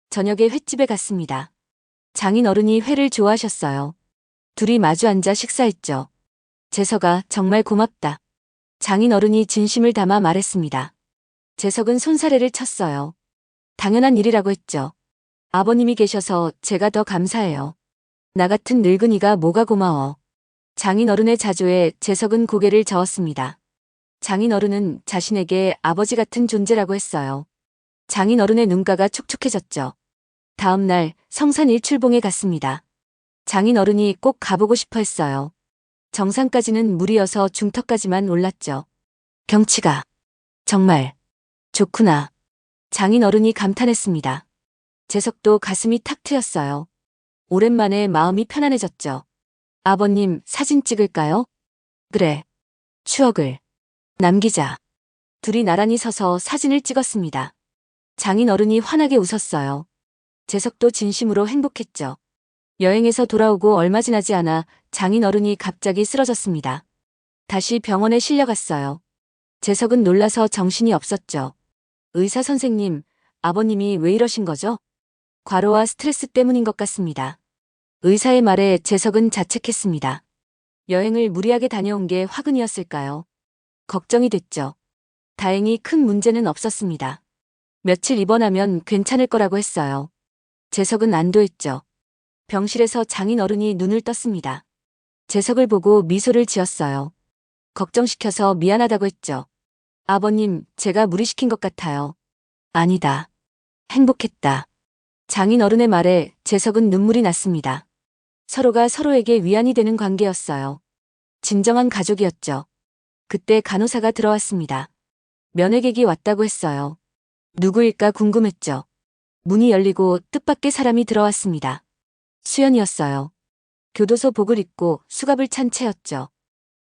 저녁에 횟집에 갔습니다. 장인 어른이 회를 좋아하셨어요. 둘이 마주 앉아 식사했죠. 재석아, 정말 고맙다. 장인 어른이 진심을 담아 말했습니다. 재석은 손사래를 쳤어요. 당연한 일이라고 했죠. 아버님이 계셔서 제가 더 감사해요. 나 같은 늙은이가 뭐가 고마워. 장인 어른의 자조에 재석은 고개를 저었습니다. 장인 어른은 자신에게 아버지 같은 존재라고 했어요. 장인 어른의 눈가가 촉촉해졌죠. 다음 날 성산 일출봉에 갔습니다. 장인 어른이 꼭 가보고 싶어 했어요. 정상까지는 무리여서 중턱까지만 올랐죠. 경치가 정말 좋구나. 장인 어른이 감탄했습니다. 재석도 가슴이 탁 트였어요. 오랜만에 마음이 편안해졌죠. 아버님, 사진 찍을까요? 그래. 추억을 남기자. 둘이 나란히 서서 사진을 찍었습니다. 장인 어른이 환하게 웃었어요. 재석도 진심으로 행복했죠. 여행에서 돌아오고 얼마 지나지 않아 장인 어른이 갑자기 쓰러졌습니다. 다시 병원에 실려갔어요. 재석은 놀라서 정신이 없었죠. 의사 선생님, 아버님이 왜 이러신 거죠? 과로와 스트레스 때문인 것 같습니다. 의사의 말에 재석은 자책했습니다. 여행을 무리하게 다녀온 게 화근이었을까요? 걱정이 됐죠. 다행히 큰 문제는 없었습니다. 며칠 입원하면 괜찮을 거라고 했어요. 재석은 안도했죠. 병실에서 장인 어른이 눈을 떴습니다. 재석을 보고 미소를 지었어요. 걱정시켜서 미안하다고 했죠. 아버님, 제가 무리시킨 것 같아요. 아니다. 행복했다. 장인 어른의 말에 재석은 눈물이 났습니다. 서로가 서로에게 위안이 되는 관계였어요. 진정한 가족이었죠. 그때 간호사가 들어왔습니다. 면회객이 왔다고 했어요. 누구일까 궁금했죠. 문이 열리고 뜻밖의 사람이 들어왔습니다. 수연이었어요. 교도소 복을 입고 수갑을 찬 채였죠.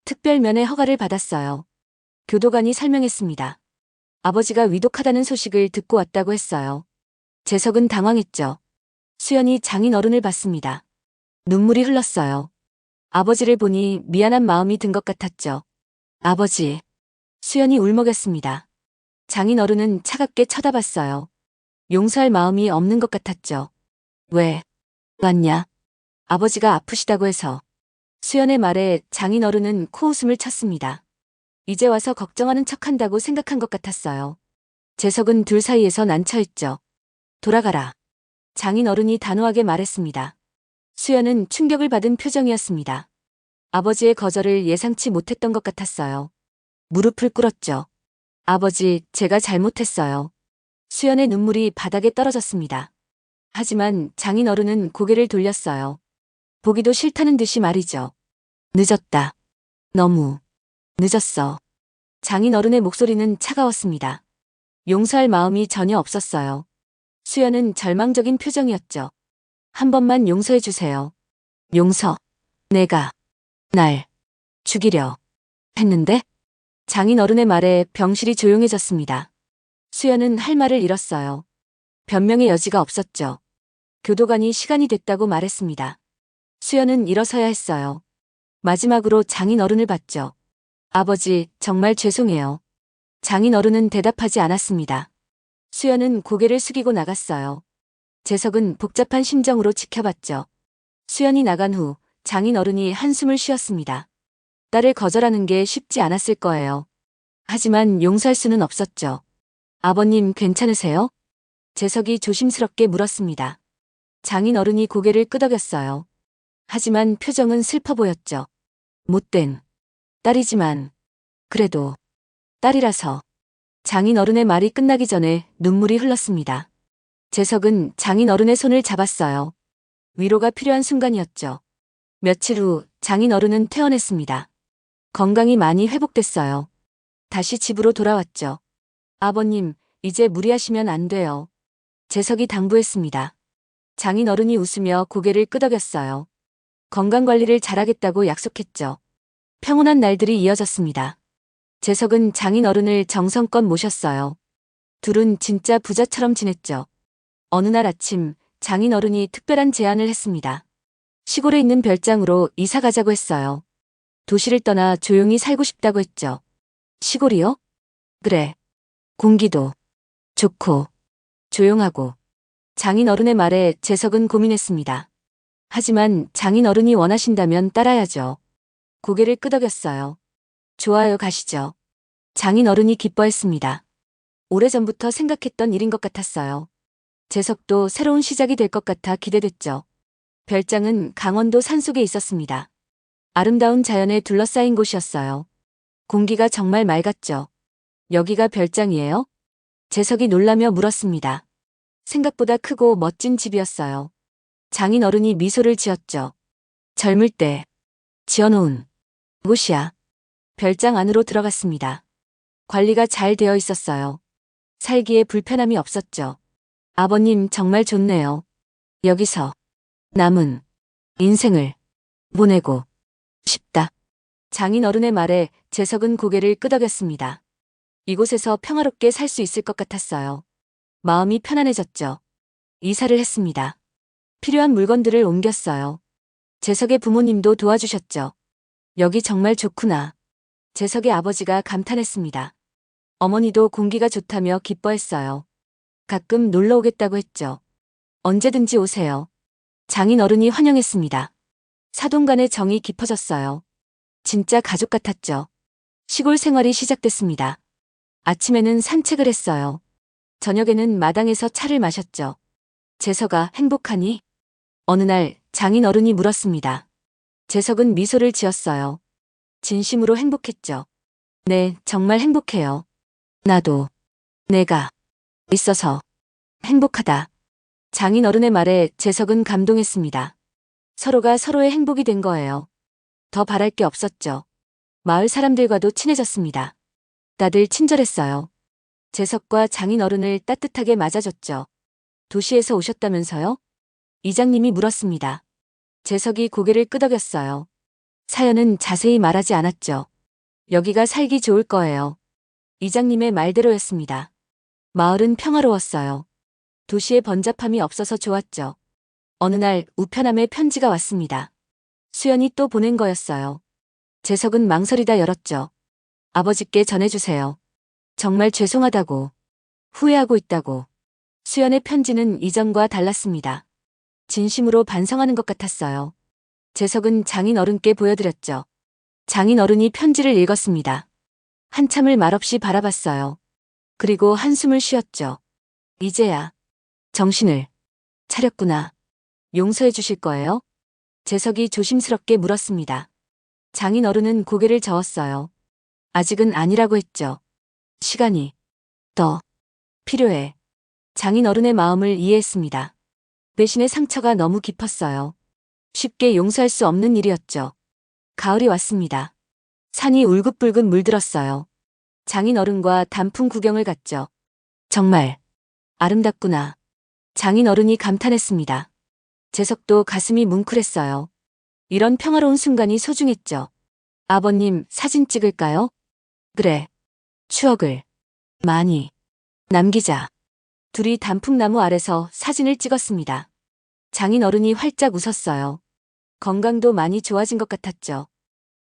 특별 면회 허가를 받았어요. 교도관이 설명했습니다. 아버지가 위독하다는 소식을 듣고 왔다고 했어요. 재석은 당황했죠. 수연이 장인 어른을 봤습니다. 눈물이 흘렀어요. 아버지를 보니 미안한 마음이 든 것 같았죠. 아버지. 수연이 울먹였습니다. 장인 어른은 차갑게 쳐다봤어요. 용서할 마음이 없는 것 같았죠. 왜 왔냐? 아버지가 아프시다고 해서. 수연의 말에 장인어른은 코웃음을 쳤습니다. 이제 와서 걱정하는 척한다고 생각한 것 같았어요. 재석은 둘 사이에서 난처했죠. 돌아가라. 장인어른이 단호하게 말했습니다. 수연은 충격을 받은 표정이었습니다. 아버지의 거절을 예상치 못했던 것 같았어요. 무릎을 꿇었죠. 아버지, 제가 잘못했어요. 수연의 눈물이 바닥에 떨어졌습니다. 하지만 장인어른은 고개를 돌렸어요. 보기도 싫다는 듯이 말이죠. 늦었다. 너무 늦었어. 장인어른의 목소리는 차가웠습니다. 용서할 마음이 전혀 없었어요. 수연은 절망적인 표정이었죠. 한 번만 용서해 주세요. 용서. 내가 날 죽이려 했는데? 장인어른의 말에 병실이 조용해졌습니다. 수연은 할 말을 잃었어요. 변명의 여지가 없었죠. 교도관이 시간이 됐다고 말했습니다. 수연은 일어서야 했어요. 마지막으로 장인어른을 봤죠. 아버지, 정말 죄송해요. 장인어른은 대답하지 않았습니다. 수연은 고개를 숙이고 나갔어요. 재석은 복잡한 심정으로 지켜봤죠. 수연이 나간 후 장인어른이 한숨을 쉬었습니다. 딸을 거절하는 게 쉽지 않았을 거예요. 하지만 용서할 수는 없었죠. 아버님 괜찮으세요? 재석이 조심스럽게 물었습니다. 장인어른이 고개를 끄덕였어요. 하지만 표정은 슬퍼 보였죠. 못된 딸이지만 그래도 딸이라서. 장인어른의 말이 끝나기 전에 눈물이 흘렀습니다. 재석은 장인어른의 손을 잡았어요. 위로가 필요한 순간이었죠. 며칠 후 장인어른은 퇴원했습니다. 건강이 많이 회복됐어요. 다시 집으로 돌아왔죠. 아버님, 이제 무리하시면 안 돼요. 재석이 당부했습니다. 장인어른이 웃으며 고개를 끄덕였어요. 건강관리를 잘하겠다고 약속했죠. 평온한 날들이 이어졌습니다. 재석은 장인어른을 정성껏 모셨어요. 둘은 진짜 부자처럼 지냈죠. 어느 날 아침 장인어른이 특별한 제안을 했습니다. 시골에 있는 별장으로 이사 가자고 했어요. 도시를 떠나 조용히 살고 싶다고 했죠. 시골이요? 그래. 공기도 좋고 조용하고. 장인어른의 말에 재석은 고민했습니다. 하지만 장인어른이 원하신다면 따라야죠. 고개를 끄덕였어요. 좋아요, 가시죠. 장인어른이 기뻐했습니다. 오래전부터 생각했던 일인 것 같았어요. 재석도 새로운 시작이 될 것 같아 기대됐죠. 별장은 강원도 산속에 있었습니다. 아름다운 자연에 둘러싸인 곳이었어요. 공기가 정말 맑았죠. 여기가 별장이에요? 재석이 놀라며 물었습니다. 생각보다 크고 멋진 집이었어요. 장인어른이 미소를 지었죠. 젊을 때 지어놓은 곳이야. 별장 안으로 들어갔습니다. 관리가 잘 되어 있었어요. 살기에 불편함이 없었죠. 아버님 정말 좋네요. 여기서 남은 인생을 보내고 싶다. 장인어른의 말에 재석은 고개를 끄덕였습니다. 이곳에서 평화롭게 살 수 있을 것 같았어요. 마음이 편안해졌죠. 이사를 했습니다. 필요한 물건들을 옮겼어요. 재석의 부모님도 도와주셨죠. 여기 정말 좋구나. 재석의 아버지가 감탄했습니다. 어머니도 공기가 좋다며 기뻐했어요. 가끔 놀러 오겠다고 했죠. 언제든지 오세요. 장인어른이 환영했습니다. 사돈간의 정이 깊어졌어요. 진짜 가족 같았죠. 시골 생활이 시작됐습니다. 아침에는 산책을 했어요. 저녁에는 마당에서 차를 마셨죠. 재석아, 행복하니? 어느 날 장인어른이 물었습니다. 재석은 미소를 지었어요. 진심으로 행복했죠. 네, 정말 행복해요. 나도 내가 있어서 행복하다. 장인어른의 말에 재석은 감동했습니다. 서로가 서로의 행복이 된 거예요. 더 바랄 게 없었죠. 마을 사람들과도 친해졌습니다. 다들 친절했어요. 재석과 장인어른을 따뜻하게 맞아줬죠. 도시에서 오셨다면서요? 이장님이 물었습니다. 재석이 고개를 끄덕였어요. 사연은 자세히 말하지 않았죠. 여기가 살기 좋을 거예요. 이장님의 말대로였습니다. 마을은 평화로웠어요. 도시의 번잡함이 없어서 좋았죠. 어느 날 우편함에 편지가 왔습니다. 수연이 또 보낸 거였어요. 재석은 망설이다 열었죠. 아버지께 전해주세요. 정말 죄송하다고. 후회하고 있다고. 수연의 편지는 이전과 달랐습니다. 진심으로 반성하는 것 같았어요. 재석은 장인 어른께 보여드렸죠. 장인 어른이 편지를 읽었습니다. 한참을 말없이 바라봤어요. 그리고 한숨을 쉬었죠. 이제야 정신을 차렸구나. 용서해 주실 거예요? 재석이 조심스럽게 물었습니다. 장인 어른은 고개를 저었어요. 아직은 아니라고 했죠. 시간이 더 필요해. 장인 어른의 마음을 이해했습니다. 배신의 상처가 너무 깊었어요. 쉽게 용서할 수 없는 일이었죠. 가을이 왔습니다. 산이 울긋불긋 물들었어요. 장인 어른과 단풍 구경을 갔죠. 정말 아름답구나. 장인 어른이 감탄했습니다. 재석도 가슴이 뭉클했어요. 이런 평화로운 순간이 소중했죠. 아버님, 사진 찍을까요? 그래. 추억을 많이 남기자. 둘이 단풍나무 아래서 사진을 찍었습니다. 장인 어른이 활짝 웃었어요. 건강도 많이 좋아진 것 같았죠.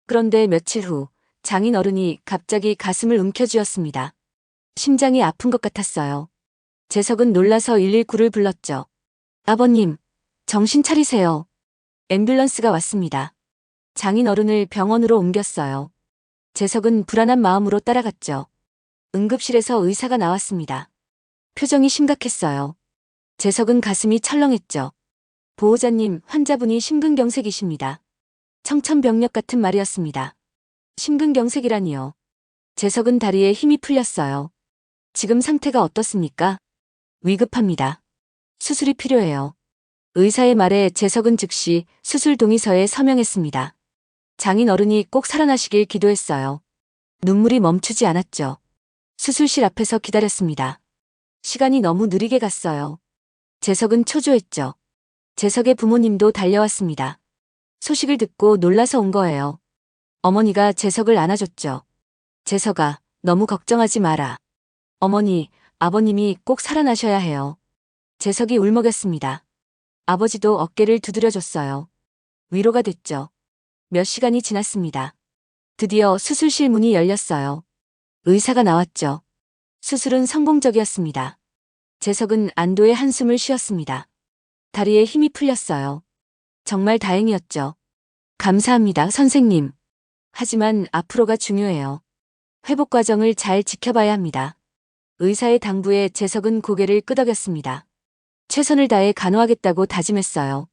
그런데 며칠 후 장인 어른이 갑자기 가슴을 움켜쥐었습니다. 심장이 아픈 것 같았어요. 재석은 놀라서 119를 불렀죠. 아버님, 정신 차리세요. 앰뷸런스가 왔습니다. 장인 어른을 병원으로 옮겼어요. 재석은 불안한 마음으로 따라갔죠. 응급실에서 의사가 나왔습니다. 표정이 심각했어요. 재석은 가슴이 철렁했죠. 보호자님, 환자분이 심근경색이십니다. 청천벽력 같은 말이었습니다. 심근경색이라니요. 재석은 다리에 힘이 풀렸어요. 지금 상태가 어떻습니까? 위급합니다. 수술이 필요해요. 의사의 말에 재석은 즉시 수술 동의서에 서명했습니다. 장인 어른이 꼭 살아나시길 기도했어요. 눈물이 멈추지 않았죠. 수술실 앞에서 기다렸습니다. 시간이 너무 느리게 갔어요. 재석은 초조했죠. 재석의 부모님도 달려왔습니다. 소식을 듣고 놀라서 온 거예요. 어머니가 재석을 안아줬죠. 재석아, 너무 걱정하지 마라. 어머니, 아버님이 꼭 살아나셔야 해요. 재석이 울먹였습니다. 아버지도 어깨를 두드려줬어요. 위로가 됐죠. 몇 시간이 지났습니다. 드디어 수술실 문이 열렸어요. 의사가 나왔죠. 수술은 성공적이었습니다. 재석은 안도의 한숨을 쉬었습니다. 다리에 힘이 풀렸어요. 정말 다행이었죠. 감사합니다, 선생님. 하지만 앞으로가 중요해요. 회복 과정을 잘 지켜봐야 합니다. 의사의 당부에 재석은 고개를 끄덕였습니다. 최선을 다해 간호하겠다고 다짐했어요.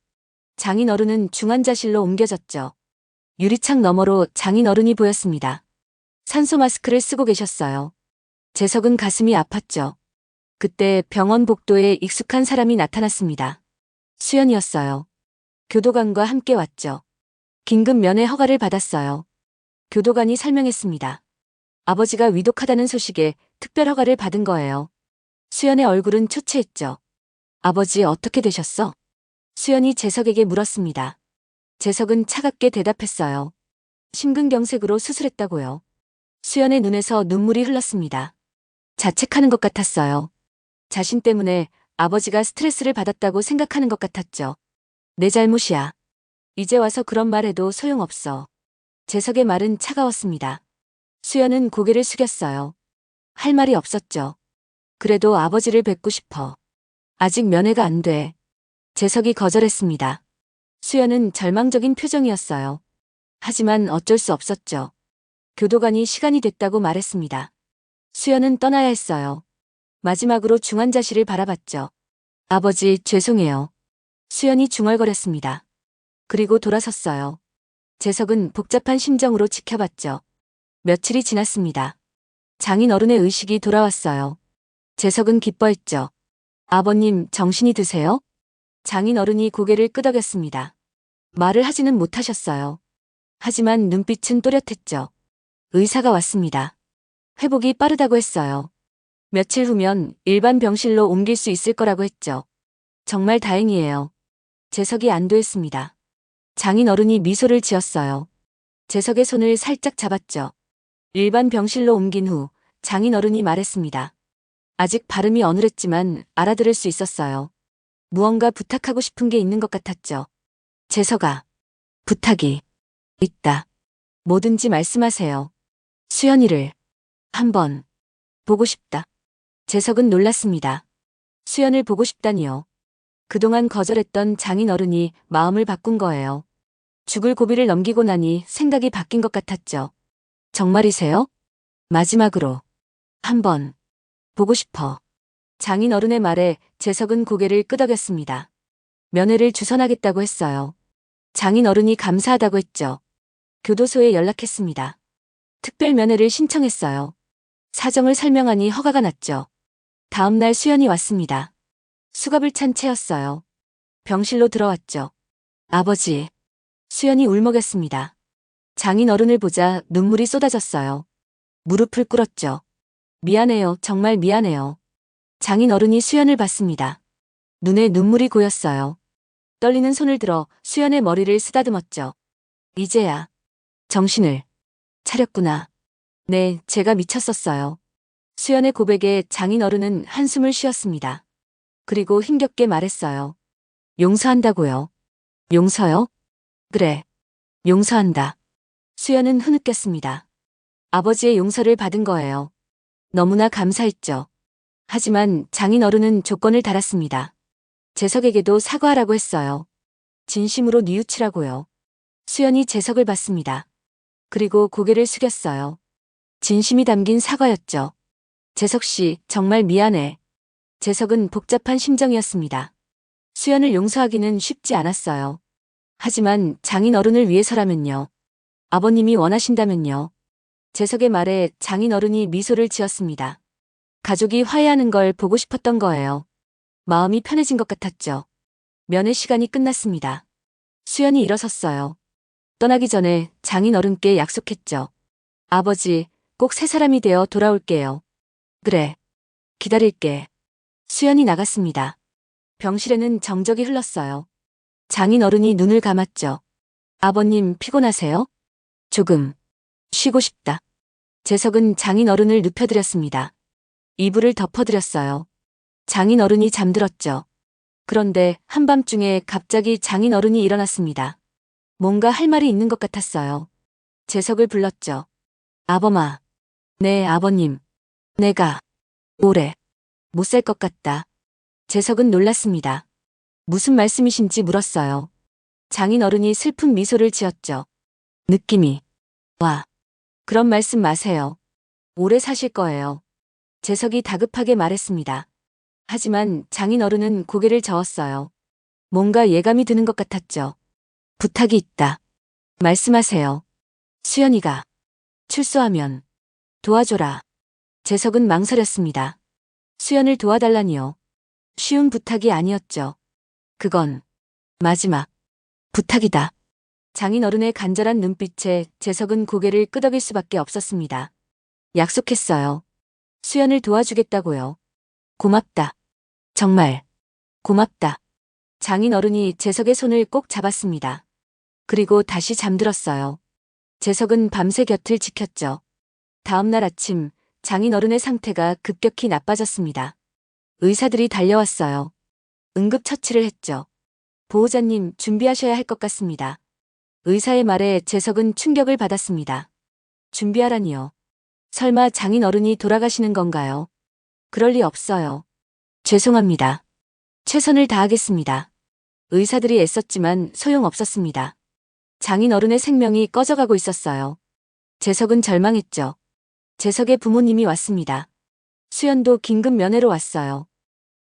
장인 어른은 중환자실로 옮겨졌죠. 유리창 너머로 장인 어른이 보였습니다. 산소 마스크를 쓰고 계셨어요. 재석은 가슴이 아팠죠. 그때 병원 복도에 익숙한 사람이 나타났습니다. 수연이었어요. 교도관과 함께 왔죠. 긴급 면회 허가를 받았어요. 교도관이 설명했습니다. 아버지가 위독하다는 소식에 특별 허가를 받은 거예요. 수연의 얼굴은 초췌했죠. 아버지 어떻게 되셨어? 수연이 재석에게 물었습니다. 재석은 차갑게 대답했어요. 심근경색으로 수술했다고요. 수연의 눈에서 눈물이 흘렀습니다. 자책하는 것 같았어요. 자신 때문에 아버지가 스트레스를 받았다고 생각하는 것 같았죠. 내 잘못이야. 이제 와서 그런 말해도 소용없어. 재석의 말은 차가웠습니다. 수연은 고개를 숙였어요. 할 말이 없었죠. 그래도 아버지를 뵙고 싶어. 아직 면회가 안 돼. 재석이 거절했습니다. 수연은 절망적인 표정이었어요. 하지만 어쩔 수 없었죠. 교도관이 시간이 됐다고 말했습니다. 수연은 떠나야 했어요. 마지막으로 중환자실을 바라봤죠. 아버지, 죄송해요. 수연이 중얼거렸습니다. 그리고 돌아섰어요. 재석은 복잡한 심정으로 지켜봤죠. 며칠이 지났습니다. 장인 어른의 의식이 돌아왔어요. 재석은 기뻐했죠. 아버님, 정신이 드세요? 장인 어른이 고개를 끄덕였습니다. 말을 하지는 못하셨어요. 하지만 눈빛은 또렷했죠. 의사가 왔습니다. 회복이 빠르다고 했어요. 며칠 후면 일반 병실로 옮길 수 있을 거라고 했죠. 정말 다행이에요. 재석이 안도했습니다. 장인 어른이 미소를 지었어요. 재석의 손을 살짝 잡았죠. 일반 병실로 옮긴 후 장인 어른이 말했습니다. 아직 발음이 어눌했지만 알아들을 수 있었어요. 무언가 부탁하고 싶은 게 있는 것 같았죠. 재석아, 부탁이 있다. 뭐든지 말씀하세요. 수연이를 한번 보고 싶다. 재석은 놀랐습니다. 수연을 보고 싶다니요. 그동안 거절했던 장인어른이 마음을 바꾼 거예요. 죽을 고비를 넘기고 나니 생각이 바뀐 것 같았죠. 정말이세요? 마지막으로 한번 보고 싶어. 장인어른의 말에 재석은 고개를 끄덕였습니다. 면회를 주선하겠다고 했어요. 장인어른이 감사하다고 했죠. 교도소에 연락했습니다. 특별 면회를 신청했어요. 사정을 설명하니 허가가 났죠. 다음 날 수연이 왔습니다. 수갑을 찬 채였어요. 병실로 들어왔죠. 아버지. 수연이 울먹였습니다. 장인어른을 보자 눈물이 쏟아졌어요. 무릎을 꿇었죠. 미안해요. 정말 미안해요. 장인어른이 수연을 봤습니다. 눈에 눈물이 고였어요. 떨리는 손을 들어 수연의 머리를 쓰다듬었죠. 이제야 정신을 차렸구나. 네, 제가 미쳤었어요. 수연의 고백에 장인어른은 한숨을 쉬었습니다. 그리고 힘겹게 말했어요. 용서한다고요. 용서요? 그래. 용서한다. 수연은 흐느꼈습니다. 아버지의 용서를 받은 거예요. 너무나 감사했죠. 하지만 장인어른은 조건을 달았습니다. 재석에게도 사과하라고 했어요. 진심으로 뉘우치라고요. 수연이 재석을 봤습니다. 그리고 고개를 숙였어요. 진심이 담긴 사과였죠. 재석 씨, 정말 미안해. 재석은 복잡한 심정이었습니다. 수연을 용서하기는 쉽지 않았어요. 하지만 장인어른을 위해서라면요. 아버님이 원하신다면요. 재석의 말에 장인어른이 미소를 지었습니다. 가족이 화해하는 걸 보고 싶었던 거예요. 마음이 편해진 것 같았죠. 면회 시간이 끝났습니다. 수연이 일어섰어요. 떠나기 전에 장인어른께 약속했죠. 아버지, 꼭 새 사람이 되어 돌아올게요. 그래. 기다릴게. 수연이 나갔습니다. 병실에는 정적이 흘렀어요. 장인어른이 눈을 감았죠. 아버님 피곤하세요? 조금 쉬고 싶다. 재석은 장인어른을 눕혀드렸습니다. 이불을 덮어드렸어요. 장인어른이 잠들었죠. 그런데 한밤중에 갑자기 장인어른이 일어났습니다. 뭔가 할 말이 있는 것 같았어요. 재석을 불렀죠. 아범아. 네, 아버님. 내가 오래 못 살 것 같다. 재석은 놀랐습니다. 무슨 말씀이신지 물었어요. 장인어른이 슬픈 미소를 지었죠. 느낌이 와. 그런 말씀 마세요. 오래 사실 거예요. 재석이 다급하게 말했습니다. 하지만 장인어른은 고개를 저었어요. 뭔가 예감이 드는 것 같았죠. 부탁이 있다. 말씀하세요. 수연이가 출소하면 도와줘라. 재석은 망설였습니다. 수연을 도와달라니요. 쉬운 부탁이 아니었죠. 그건 마지막 부탁이다. 장인어른의 간절한 눈빛에 재석은 고개를 끄덕일 수밖에 없었습니다. 약속했어요. 수연을 도와주겠다고요. 고맙다. 정말 고맙다. 장인어른이 재석의 손을 꼭 잡았습니다. 그리고 다시 잠들었어요. 재석은 밤새 곁을 지켰죠. 다음 날 아침 장인어른의 상태가 급격히 나빠졌습니다. 의사들이 달려왔어요. 응급처치를 했죠. 보호자님 준비하셔야 할 것 같습니다. 의사의 말에 재석은 충격을 받았습니다. 준비하라니요. 설마 장인어른이 돌아가시는 건가요? 그럴 리 없어요. 죄송합니다. 최선을 다하겠습니다. 의사들이 애썼지만 소용없었습니다. 장인어른의 생명이 꺼져가고 있었어요. 재석은 절망했죠. 재석의 부모님이 왔습니다. 수연도 긴급 면회로 왔어요.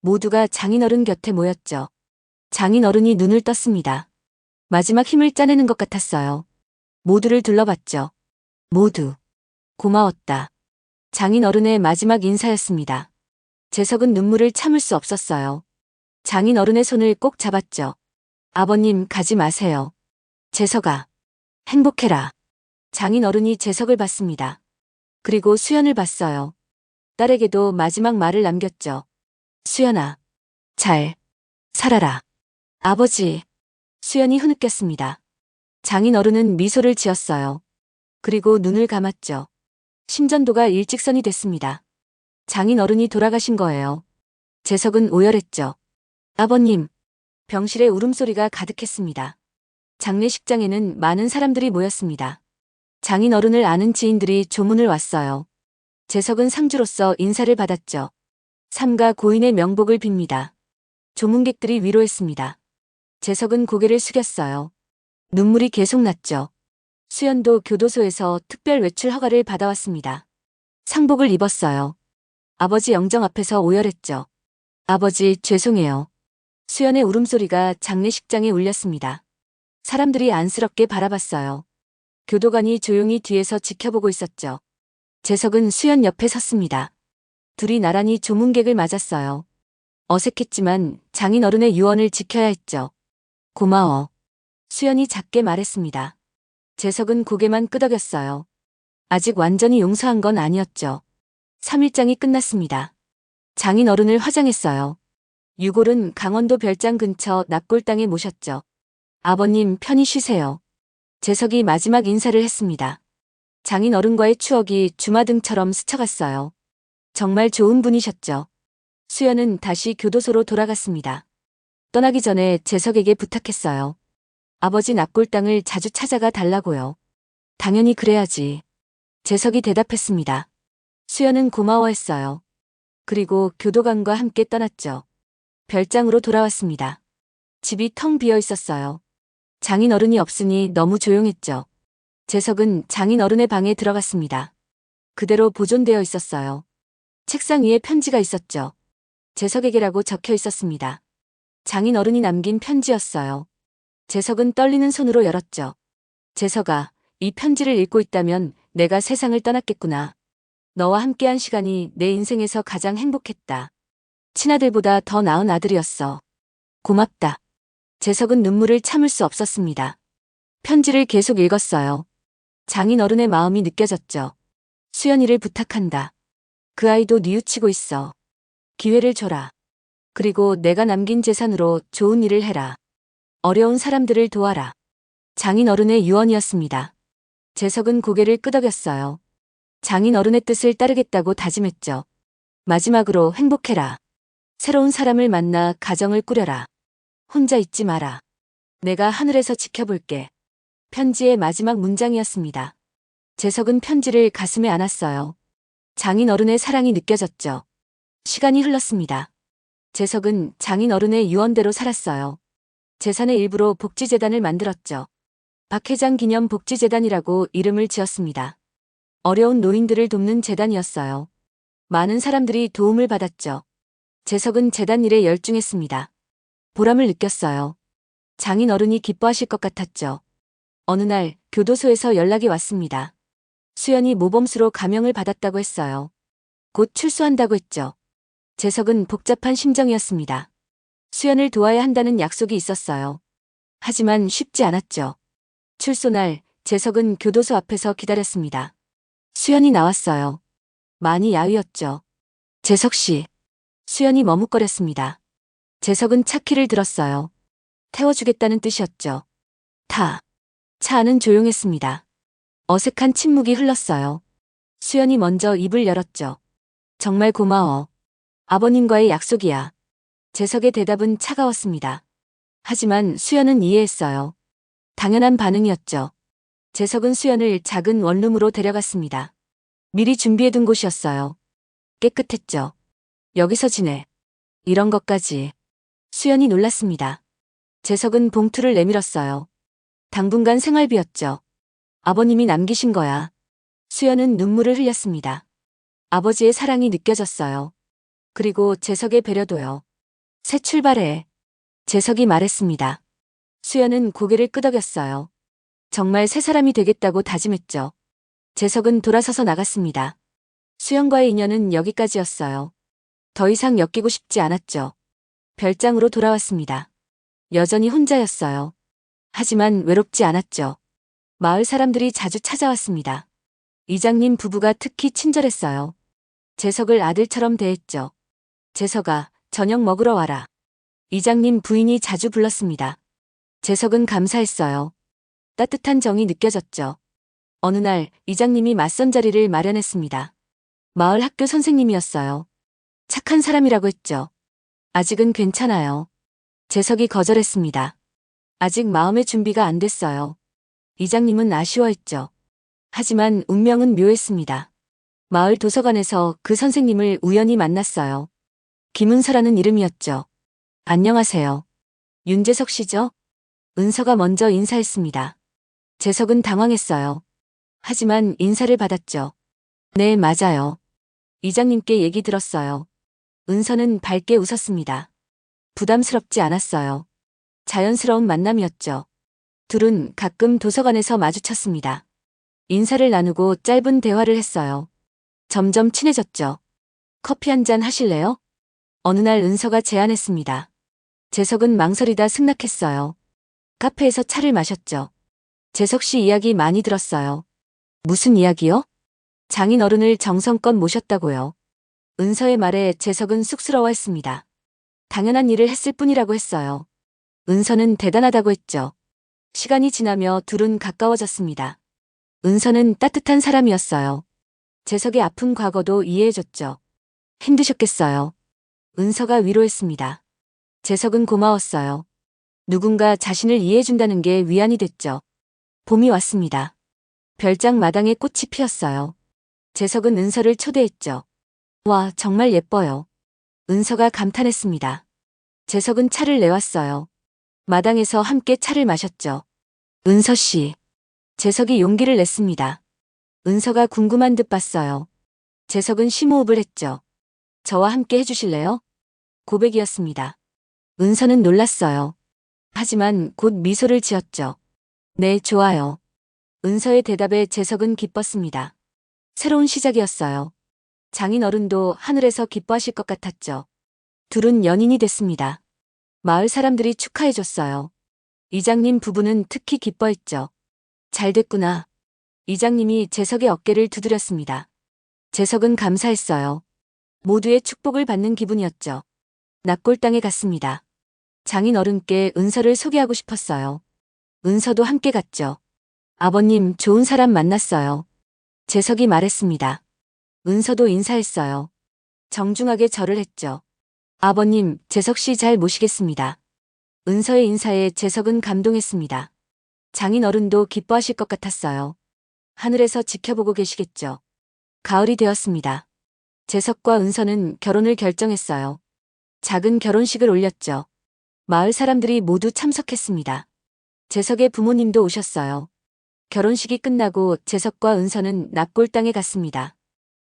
모두가 장인어른 곁에 모였죠. 장인어른이 눈을 떴습니다. 마지막 힘을 짜내는 것 같았어요. 모두를 둘러봤죠. 모두 고마웠다. 장인어른의 마지막 인사였습니다. 재석은 눈물을 참을 수 없었어요. 장인어른의 손을 꼭 잡았죠. 아버님 가지 마세요. 재석아, 행복해라. 장인어른이 재석을 봤습니다. 그리고 수연을 봤어요. 딸에게도 마지막 말을 남겼죠. 수연아, 잘 살아라. 아버지. 수연이 흐느꼈습니다. 장인어른은 미소를 지었어요. 그리고 눈을 감았죠. 심전도가 일직선이 됐습니다. 장인어른이 돌아가신 거예요. 재석은 오열했죠. 아버님. 병실에 울음소리가 가득했습니다. 장례식장에는 많은 사람들이 모였습니다. 장인어른을 아는 지인들이 조문을 왔어요. 재석은 상주로서 인사를 받았죠. 삼가 고인의 명복을 빕니다. 조문객들이 위로했습니다. 재석은 고개를 숙였어요. 눈물이 계속 났죠. 수연도 교도소에서 특별 외출 허가를 받아왔습니다. 상복을 입었어요. 아버지 영정 앞에서 오열했죠. 아버지, 죄송해요. 수연의 울음소리가 장례식장에 울렸습니다. 사람들이 안쓰럽게 바라봤어요. 교도관이 조용히 뒤에서 지켜보고 있었죠. 재석은 수연 옆에 섰습니다. 둘이 나란히 조문객을 맞았어요. 어색했지만 장인어른의 유언을 지켜야 했죠. 고마워. 수연이 작게 말했습니다. 재석은 고개만 끄덕였어요. 아직 완전히 용서한 건 아니었죠. 3일장이 끝났습니다. 장인어른을 화장했어요. 유골은 강원도 별장 근처 납골당에 모셨죠. 아버님, 편히 쉬세요. 재석이 마지막 인사를 했습니다. 장인어른과의 추억이 주마등처럼 스쳐갔어요. 정말 좋은 분이셨죠. 수연은 다시 교도소로 돌아갔습니다. 떠나기 전에 재석에게 부탁했어요. 아버지 납골당을 자주 찾아가 달라고요. 당연히 그래야지. 재석이 대답했습니다. 수연은 고마워했어요. 그리고 교도관과 함께 떠났죠. 별장으로 돌아왔습니다. 집이 텅 비어 있었어요. 장인어른이 없으니 너무 조용했죠. 재석은 장인어른의 방에 들어갔습니다. 그대로 보존되어 있었어요. 책상 위에 편지가 있었죠. 재석에게라고 적혀 있었습니다. 장인어른이 남긴 편지였어요. 재석은 떨리는 손으로 열었죠. 재석아, 이 편지를 읽고 있다면 내가 세상을 떠났겠구나. 너와 함께한 시간이 내 인생에서 가장 행복했다. 친아들보다 더 나은 아들이었어. 고맙다. 재석은 눈물을 참을 수 없었습니다. 편지를 계속 읽었어요. 장인어른의 마음이 느껴졌죠. 수연이를 부탁한다. 그 아이도 뉘우치고 있어. 기회를 줘라. 그리고 내가 남긴 재산으로 좋은 일을 해라. 어려운 사람들을 도와라. 장인어른의 유언이었습니다. 재석은 고개를 끄덕였어요. 장인어른의 뜻을 따르겠다고 다짐했죠. 마지막으로 행복해라. 새로운 사람을 만나 가정을 꾸려라. 혼자 있지 마라. 내가 하늘에서 지켜볼게. 편지의 마지막 문장이었습니다. 재석은 편지를 가슴에 안았어요. 장인어른의 사랑이 느껴졌죠. 시간이 흘렀습니다. 재석은 장인어른의 유언대로 살았어요. 재산의 일부로 복지재단을 만들었죠. 박 회장 기념 복지재단이라고 이름을 지었습니다. 어려운 노인들을 돕는 재단이었어요. 많은 사람들이 도움을 받았죠. 재석은 재단 일에 열중했습니다. 보람을 느꼈어요. 장인어른이 기뻐하실 것 같았죠. 어느 날 교도소에서 연락이 왔습니다. 수연이 모범수로 감형을 받았다고 했어요. 곧 출소한다고 했죠. 재석은 복잡한 심정이었습니다. 수연을 도와야 한다는 약속이 있었어요. 하지만 쉽지 않았죠. 출소 날 재석은 교도소 앞에서 기다렸습니다. 수연이 나왔어요. 많이 야위었죠. 재석 씨. 수연이 머뭇거렸습니다. 재석은 차 키를 들었어요. 태워주겠다는 뜻이었죠. 차 안은 조용했습니다. 어색한 침묵이 흘렀어요. 수연이 먼저 입을 열었죠. 정말 고마워. 아버님과의 약속이야. 재석의 대답은 차가웠습니다. 하지만 수연은 이해했어요. 당연한 반응이었죠. 재석은 수연을 작은 원룸으로 데려갔습니다. 미리 준비해둔 곳이었어요. 깨끗했죠. 여기서 지내. 이런 것까지. 수연이 놀랐습니다. 재석은 봉투를 내밀었어요. 당분간 생활비였죠. 아버님이 남기신 거야. 수연은 눈물을 흘렸습니다. 아버지의 사랑이 느껴졌어요. 그리고 재석의 배려도요. 새 출발해. 재석이 말했습니다. 수연은 고개를 끄덕였어요. 정말 새 사람이 되겠다고 다짐했죠. 재석은 돌아서서 나갔습니다. 수연과의 인연은 여기까지였어요. 더 이상 엮이고 싶지 않았죠. 별장으로 돌아왔습니다. 여전히 혼자였어요. 하지만 외롭지 않았죠. 마을 사람들이 자주 찾아왔습니다. 이장님 부부가 특히 친절했어요. 재석을 아들처럼 대했죠. 재석아, 저녁 먹으러 와라. 이장님 부인이 자주 불렀습니다. 재석은 감사했어요. 따뜻한 정이 느껴졌죠. 어느 날 이장님이 맞선 자리를 마련했습니다. 마을 학교 선생님이었어요. 착한 사람이라고 했죠. 아직은 괜찮아요. 재석이 거절했습니다. 아직 마음의 준비가 안 됐어요. 이장님은 아쉬워했죠. 하지만 운명은 묘했습니다. 마을 도서관에서 그 선생님을 우연히 만났어요. 김은서라는 이름이었죠. 안녕하세요. 윤재석 씨죠? 은서가 먼저 인사했습니다. 재석은 당황했어요. 하지만 인사를 받았죠. 네, 맞아요. 이장님께 얘기 들었어요. 은서는 밝게 웃었습니다. 부담스럽지 않았어요. 자연스러운 만남이었죠. 둘은 가끔 도서관에서 마주쳤습니다. 인사를 나누고 짧은 대화를 했어요. 점점 친해졌죠. 커피 한 잔 하실래요? 어느 날 은서가 제안했습니다. 재석은 망설이다 승낙했어요. 카페에서 차를 마셨죠. 재석 씨 이야기 많이 들었어요. 무슨 이야기요? 장인 어른을 정성껏 모셨다고요. 은서의 말에 재석은 쑥스러워했습니다. 당연한 일을 했을 뿐이라고 했어요. 은서는 대단하다고 했죠. 시간이 지나며 둘은 가까워졌습니다. 은서는 따뜻한 사람이었어요. 재석의 아픈 과거도 이해해줬죠. 힘드셨겠어요. 은서가 위로했습니다. 재석은 고마웠어요. 누군가 자신을 이해해준다는 게 위안이 됐죠. 봄이 왔습니다. 별장 마당에 꽃이 피었어요. 재석은 은서를 초대했죠. 와, 정말 예뻐요. 은서가 감탄했습니다. 재석은 차를 내왔어요. 마당에서 함께 차를 마셨죠. 은서 씨. 재석이 용기를 냈습니다. 은서가 궁금한 듯 봤어요. 재석은 심호흡을 했죠. 저와 함께 해주실래요? 고백이었습니다. 은서는 놀랐어요. 하지만 곧 미소를 지었죠. 네, 좋아요. 은서의 대답에 재석은 기뻤습니다. 새로운 시작이었어요. 장인 어른도 하늘에서 기뻐하실 것 같았죠. 둘은 연인이 됐습니다. 마을 사람들이 축하해줬어요. 이장님 부부는 특히 기뻐했죠. 잘 됐구나. 이장님이 재석의 어깨를 두드렸습니다. 재석은 감사했어요. 모두의 축복을 받는 기분이었죠. 납골당에 갔습니다. 장인 어른께 은서를 소개하고 싶었어요. 은서도 함께 갔죠. 아버님, 좋은 사람 만났어요. 재석이 말했습니다. 은서도 인사했어요. 정중하게 절을 했죠. 아버님, 재석 씨 잘 모시겠습니다. 은서의 인사에 재석은 감동했습니다. 장인 어른도 기뻐하실 것 같았어요. 하늘에서 지켜보고 계시겠죠. 가을이 되었습니다. 재석과 은서는 결혼을 결정했어요. 작은 결혼식을 올렸죠. 마을 사람들이 모두 참석했습니다. 재석의 부모님도 오셨어요. 결혼식이 끝나고 재석과 은서는 납골당에 갔습니다.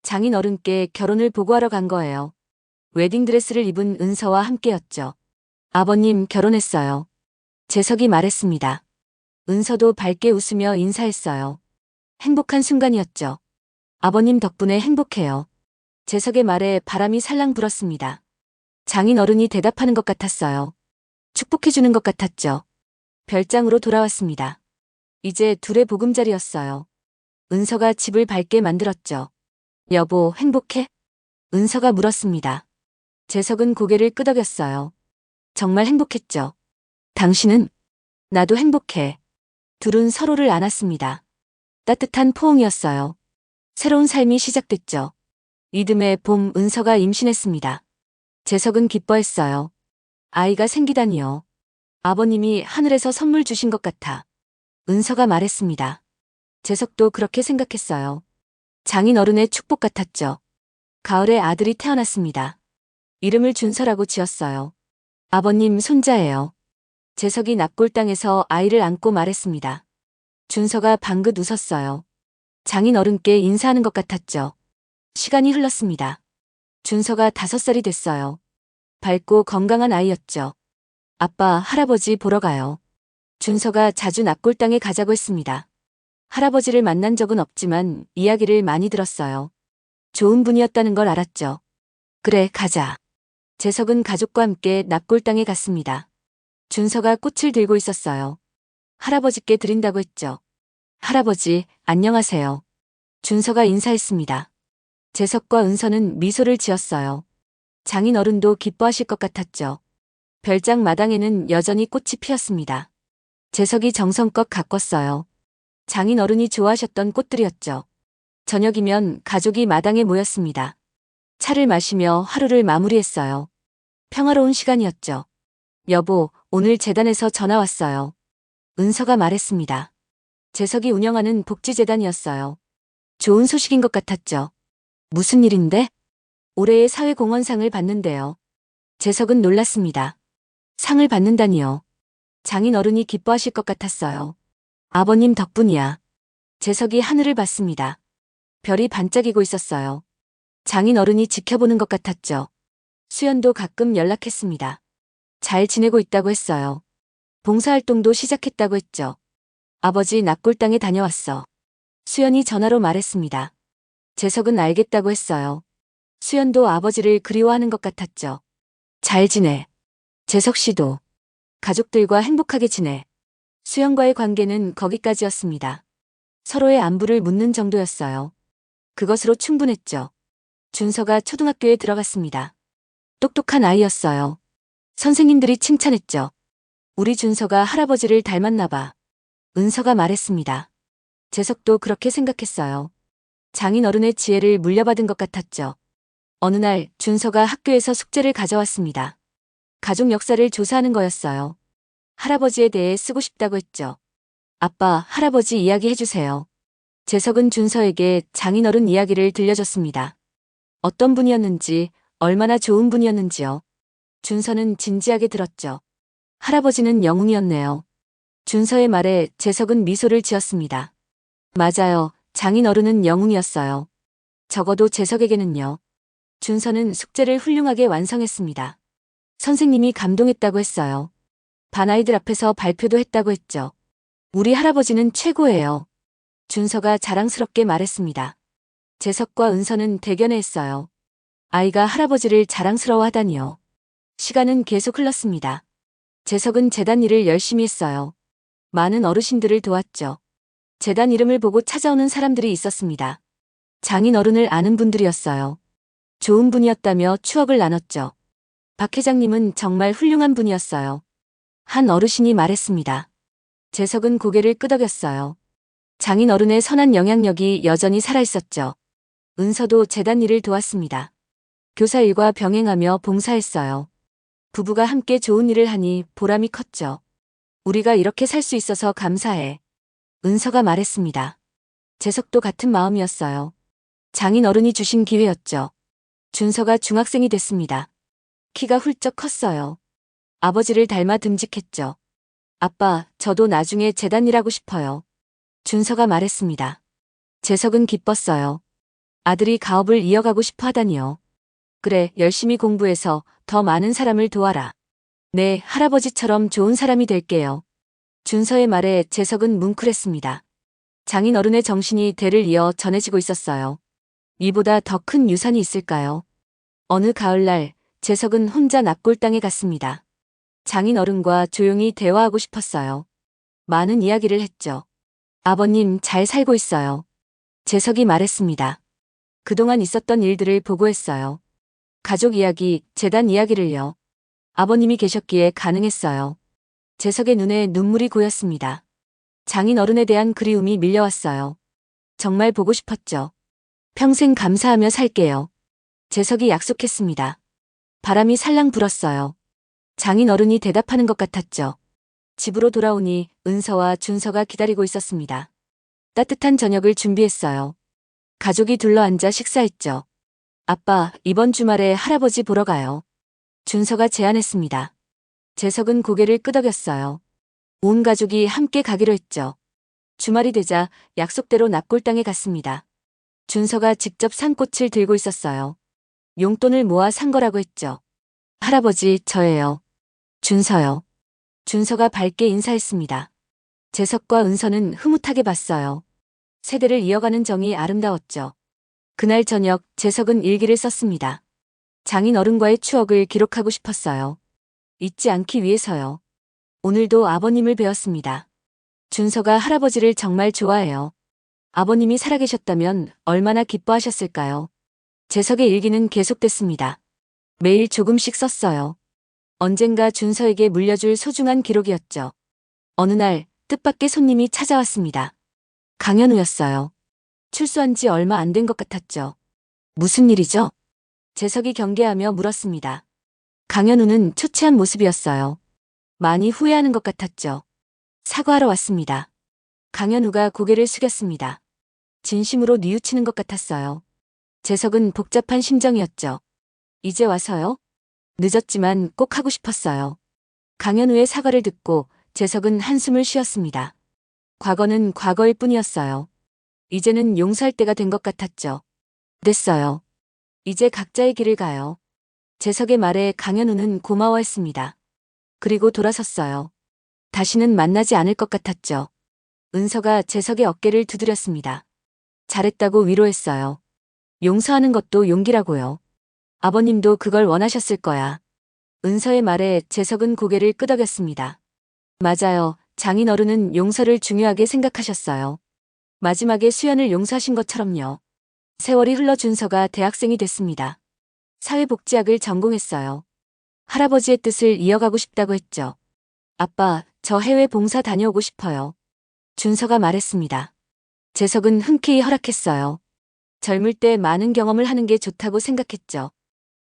장인 어른께 결혼을 보고하러 간 거예요. 웨딩드레스를 입은 은서와 함께였죠. 아버님, 결혼했어요. 재석이 말했습니다. 은서도 밝게 웃으며 인사했어요. 행복한 순간이었죠. 아버님 덕분에 행복해요. 재석의 말에 바람이 살랑 불었습니다. 장인 어른이 대답하는 것 같았어요. 축복해주는 것 같았죠. 별장으로 돌아왔습니다. 이제 둘의 보금자리였어요. 은서가 집을 밝게 만들었죠. 여보, 행복해? 은서가 물었습니다. 재석은 고개를 끄덕였어요. 정말 행복했죠. 당신은? 나도 행복해. 둘은 서로를 안았습니다. 따뜻한 포옹이었어요. 새로운 삶이 시작됐죠. 이듬해 봄 은서가 임신했습니다. 재석은 기뻐했어요. 아이가 생기다니요. 아버님이 하늘에서 선물 주신 것 같아. 은서가 말했습니다. 재석도 그렇게 생각했어요. 장인 어른의 축복 같았죠. 가을에 아들이 태어났습니다. 이름을 준서라고 지었어요. 아버님 손자예요. 재석이 납골당에서 아이를 안고 말했습니다. 준서가 방긋 웃었어요. 장인 어른께 인사하는 것 같았죠. 시간이 흘렀습니다. 준서가 5살이 됐어요. 밝고 건강한 아이였죠. 아빠, 할아버지 보러 가요. 준서가 자주 납골당에 가자고 했습니다. 할아버지를 만난 적은 없지만 이야기를 많이 들었어요. 좋은 분이었다는 걸 알았죠. 그래, 가자. 재석은 가족과 함께 납골당에 갔습니다. 준서가 꽃을 들고 있었어요. 할아버지께 드린다고 했죠. 할아버지, 안녕하세요. 준서가 인사했습니다. 재석과 은서는 미소를 지었어요. 장인 어른도 기뻐하실 것 같았죠. 별장 마당에는 여전히 꽃이 피었습니다. 재석이 정성껏 가꿨어요. 장인 어른이 좋아하셨던 꽃들이었죠. 저녁이면 가족이 마당에 모였습니다. 차를 마시며 하루를 마무리했어요. 평화로운 시간이었죠. 여보, 오늘 재단에서 전화 왔어요. 은서가 말했습니다. 재석이 운영하는 복지재단이었어요. 좋은 소식인 것 같았죠. 무슨 일인데? 올해의 사회공헌상을 받는데요. 재석은 놀랐습니다. 상을 받는다니요. 장인 어른이 기뻐하실 것 같았어요. 아버님 덕분이야. 재석이 하늘을 봤습니다. 별이 반짝이고 있었어요. 장인 어른이 지켜보는 것 같았죠. 수연도 가끔 연락했습니다. 잘 지내고 있다고 했어요. 봉사활동도 시작했다고 했죠. 아버지 낙골당에 다녀왔어. 수연이 전화로 말했습니다. 재석은 알겠다고 했어요. 수연도 아버지를 그리워하는 것 같았죠. 잘 지내. 재석 씨도. 가족들과 행복하게 지내. 수연과의 관계는 거기까지였습니다. 서로의 안부를 묻는 정도였어요. 그것으로 충분했죠. 준서가 초등학교에 들어갔습니다. 똑똑한 아이였어요. 선생님들이 칭찬했죠. 우리 준서가 할아버지를 닮았나 봐. 은서가 말했습니다. 재석도 그렇게 생각했어요. 장인 어른의 지혜를 물려받은 것 같았죠. 어느 날 준서가 학교에서 숙제를 가져왔습니다. 가족 역사를 조사하는 거였어요. 할아버지에 대해 쓰고 싶다고 했죠. 아빠, 할아버지 이야기 해주세요. 재석은 준서에게 장인어른 이야기를 들려줬습니다. 어떤 분이었는지, 얼마나 좋은 분이었는지요. 준서는 진지하게 들었죠. 할아버지는 영웅이었네요. 준서의 말에 재석은 미소를 지었습니다. 맞아요. 장인어른은 영웅이었어요. 적어도 재석에게는요. 준서는 숙제를 훌륭하게 완성했습니다. 선생님이 감동했다고 했어요. 반 아이들 앞에서 발표도 했다고 했죠. 우리 할아버지는 최고예요. 준서가 자랑스럽게 말했습니다. 재석과 은서는 대견해했어요. 아이가 할아버지를 자랑스러워하다니요. 시간은 계속 흘렀습니다. 재석은 재단 일을 열심히 했어요. 많은 어르신들을 도왔죠. 재단 이름을 보고 찾아오는 사람들이 있었습니다. 장인 어른을 아는 분들이었어요. 좋은 분이었다며 추억을 나눴죠. 박 회장님은 정말 훌륭한 분이었어요. 한 어르신이 말했습니다. 재석은 고개를 끄덕였어요. 장인 어른의 선한 영향력이 여전히 살아있었죠. 은서도 재단 일을 도왔습니다. 교사 일과 병행하며 봉사했어요. 부부가 함께 좋은 일을 하니 보람이 컸죠. 우리가 이렇게 살 수 있어서 감사해. 은서가 말했습니다. 재석도 같은 마음이었어요. 장인 어른이 주신 기회였죠. 준서가 중학생이 됐습니다. 키가 훌쩍 컸어요. 아버지를 닮아 듬직했죠. 아빠, 저도 나중에 재단 일하고 싶어요. 준서가 말했습니다. 재석은 기뻤어요. 아들이 가업을 이어가고 싶어 하다니요. 그래, 열심히 공부해서 더 많은 사람을 도와라. 네, 할아버지처럼 좋은 사람이 될게요. 준서의 말에 재석은 뭉클했습니다. 장인 어른의 정신이 대를 이어 전해지고 있었어요. 이보다 더 큰 유산이 있을까요? 어느 가을날 재석은 혼자 낙골당에 갔습니다. 장인 어른과 조용히 대화하고 싶었어요. 많은 이야기를 했죠. 아버님 잘 살고 있어요. 재석이 말했습니다. 그동안 있었던 일들을 보고했어요. 가족 이야기, 재단 이야기를요. 아버님이 계셨기에 가능했어요. 재석의 눈에 눈물이 고였습니다. 장인 어른에 대한 그리움이 밀려왔어요. 정말 보고 싶었죠. 평생 감사하며 살게요. 재석이 약속했습니다. 바람이 살랑 불었어요. 장인 어른이 대답하는 것 같았죠. 집으로 돌아오니 은서와 준서가 기다리고 있었습니다. 따뜻한 저녁을 준비했어요. 가족이 둘러앉아 식사했죠. 아빠, 이번 주말에 할아버지 보러 가요. 준서가 제안했습니다. 재석은 고개를 끄덕였어요. 온 가족이 함께 가기로 했죠. 주말이 되자 약속대로 납골당에 갔습니다. 준서가 직접 산 꽃을 들고 있었어요. 용돈을 모아 산 거라고 했죠. 할아버지, 저예요. 준서요. 준서가 밝게 인사했습니다. 재석과 은서는 흐뭇하게 봤어요. 세대를 이어가는 정이 아름다웠죠. 그날 저녁 재석은 일기를 썼습니다. 장인 어른과의 추억을 기록하고 싶었어요. 잊지 않기 위해서요. 오늘도 아버님을 배웠습니다. 준서가 할아버지를 정말 좋아해요. 아버님이 살아계셨다면 얼마나 기뻐하셨을까요? 재석의 일기는 계속됐습니다. 매일 조금씩 썼어요. 언젠가 준서에게 물려줄 소중한 기록이었죠. 어느 날 뜻밖의 손님이 찾아왔습니다. 강현우였어요. 출소한 지 얼마 안 된 것 같았죠. 무슨 일이죠? 재석이 경계하며 물었습니다. 강현우는 초췌한 모습이었어요. 많이 후회하는 것 같았죠. 사과하러 왔습니다. 강현우가 고개를 숙였습니다. 진심으로 뉘우치는 것 같았어요. 재석은 복잡한 심정이었죠. 이제 와서요? 늦었지만 꼭 하고 싶었어요. 강연 후의 사과를 듣고 재석은 한숨을 쉬었습니다. 과거는 과거일 뿐이었어요. 이제는 용서할 때가 된 것 같았죠. 됐어요. 이제 각자의 길을 가요. 재석의 말에 강현우는 고마워했습니다. 그리고 돌아섰어요. 다시는 만나지 않을 것 같았죠. 은서가 재석의 어깨를 두드렸습니다. 잘했다고 위로했어요. 용서하는 것도 용기라고요. 아버님도 그걸 원하셨을 거야. 은서의 말에 재석은 고개를 끄덕였습니다. 맞아요. 장인어른은 용서를 중요하게 생각하셨어요. 마지막에 수연을 용서하신 것처럼요. 세월이 흘러 준서가 대학생이 됐습니다. 사회복지학을 전공했어요. 할아버지의 뜻을 이어가고 싶다고 했죠. 아빠, 저 해외 봉사 다녀오고 싶어요. 준서가 말했습니다. 재석은 흔쾌히 허락했어요. 젊을 때 많은 경험을 하는 게 좋다고 생각했죠.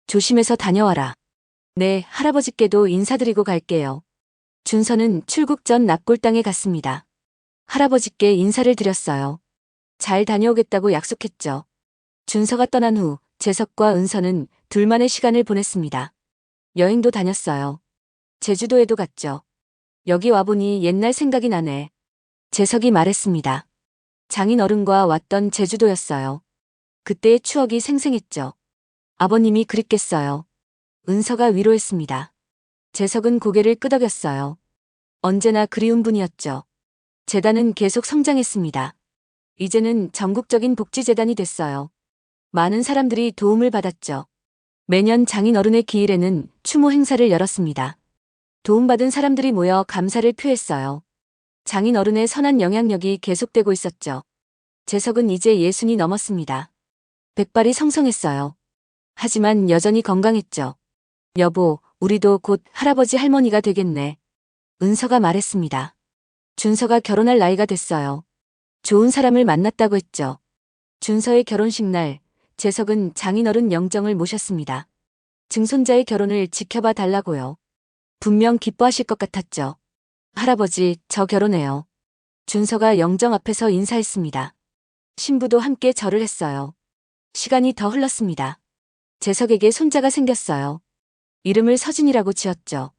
조심해서 다녀와라. 네, 할아버지께도 인사드리고 갈게요. 준서는 출국 전 납골당에 갔습니다. 할아버지께 인사를 드렸어요. 잘 다녀오겠다고 약속했죠. 준서가 떠난 후 재석과 은서는 둘만의 시간을 보냈습니다. 여행도 다녔어요. 제주도에도 갔죠. 여기 와보니 옛날 생각이 나네. 재석이 말했습니다. 장인어른과 왔던 제주도였어요. 그때의 추억이 생생했죠. 아버님이 그립겠어요. 은서가 위로했습니다. 재석은 고개를 끄덕였어요. 언제나 그리운 분이었죠. 재단은 계속 성장했습니다. 이제는 전국적인 복지재단이 됐어요. 많은 사람들이 도움을 받았죠. 매년 장인어른의 기일에는 추모 행사를 열었습니다. 도움받은 사람들이 모여 감사를 표했어요. 장인어른의 선한 영향력이 계속되고 있었죠. 재석은 이제 60이 넘었습니다. 백발이 성성했어요. 하지만 여전히 건강했죠. 여보, 우리도 곧 할아버지 할머니가 되겠네. 은서가 말했습니다. 준서가 결혼할 나이가 됐어요. 좋은 사람을 만났다고 했죠. 준서의 결혼식 날, 재석은 장인어른 영정을 모셨습니다. 증손자의 결혼을 지켜봐 달라고요. 분명 기뻐하실 것 같았죠. 할아버지, 저 결혼해요. 준서가 영정 앞에서 인사했습니다. 신부도 함께 절을 했어요. 시간이 더 흘렀습니다. 재석에게 손자가 생겼어요. 이름을 서진이라고 지었죠.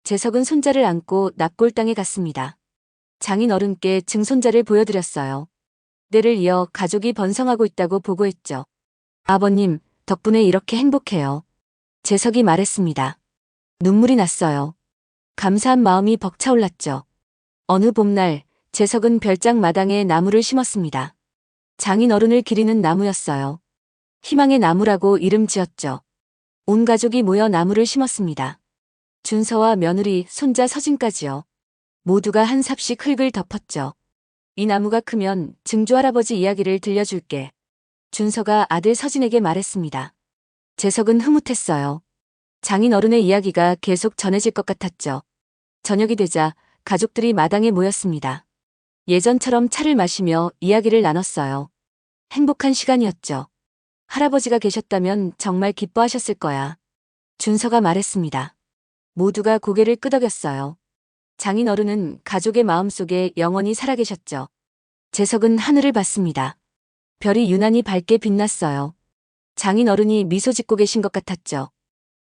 재석은 손자를 안고 납골당에 갔습니다. 장인어른께 증손자를 보여드렸어요. 때를 이어 가족이 번성하고 있다고 보고했죠. 아버님, 덕분에 이렇게 행복해요. 재석이 말했습니다. 눈물이 났어요. 감사한 마음이 벅차올랐죠. 어느 봄날, 재석은 별장 마당에 나무를 심었습니다. 장인어른을 기리는 나무였어요. 희망의 나무라고 이름 지었죠. 온 가족이 모여 나무를 심었습니다. 준서와 며느리, 손자 서진까지요. 모두가 한 삽씩 흙을 덮었죠. 이 나무가 크면 증조할아버지 이야기를 들려줄게. 준서가 아들 서진에게 말했습니다. 재석은 흐뭇했어요. 장인어른의 이야기가 계속 전해질 것 같았죠. 저녁이 되자 가족들이 마당에 모였습니다. 예전처럼 차를 마시며 이야기를 나눴어요. 행복한 시간이었죠. 할아버지가 계셨다면 정말 기뻐하셨을 거야. 준서가 말했습니다. 모두가 고개를 끄덕였어요. 장인어른은 가족의 마음속에 영원히 살아계셨죠. 재석은 하늘을 봤습니다. 별이 유난히 밝게 빛났어요. 장인어른이 미소 짓고 계신 것 같았죠.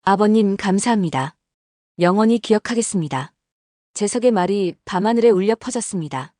아버님 감사합니다. 영원히 기억하겠습니다. 재석의 말이 밤하늘에 울려 퍼졌습니다.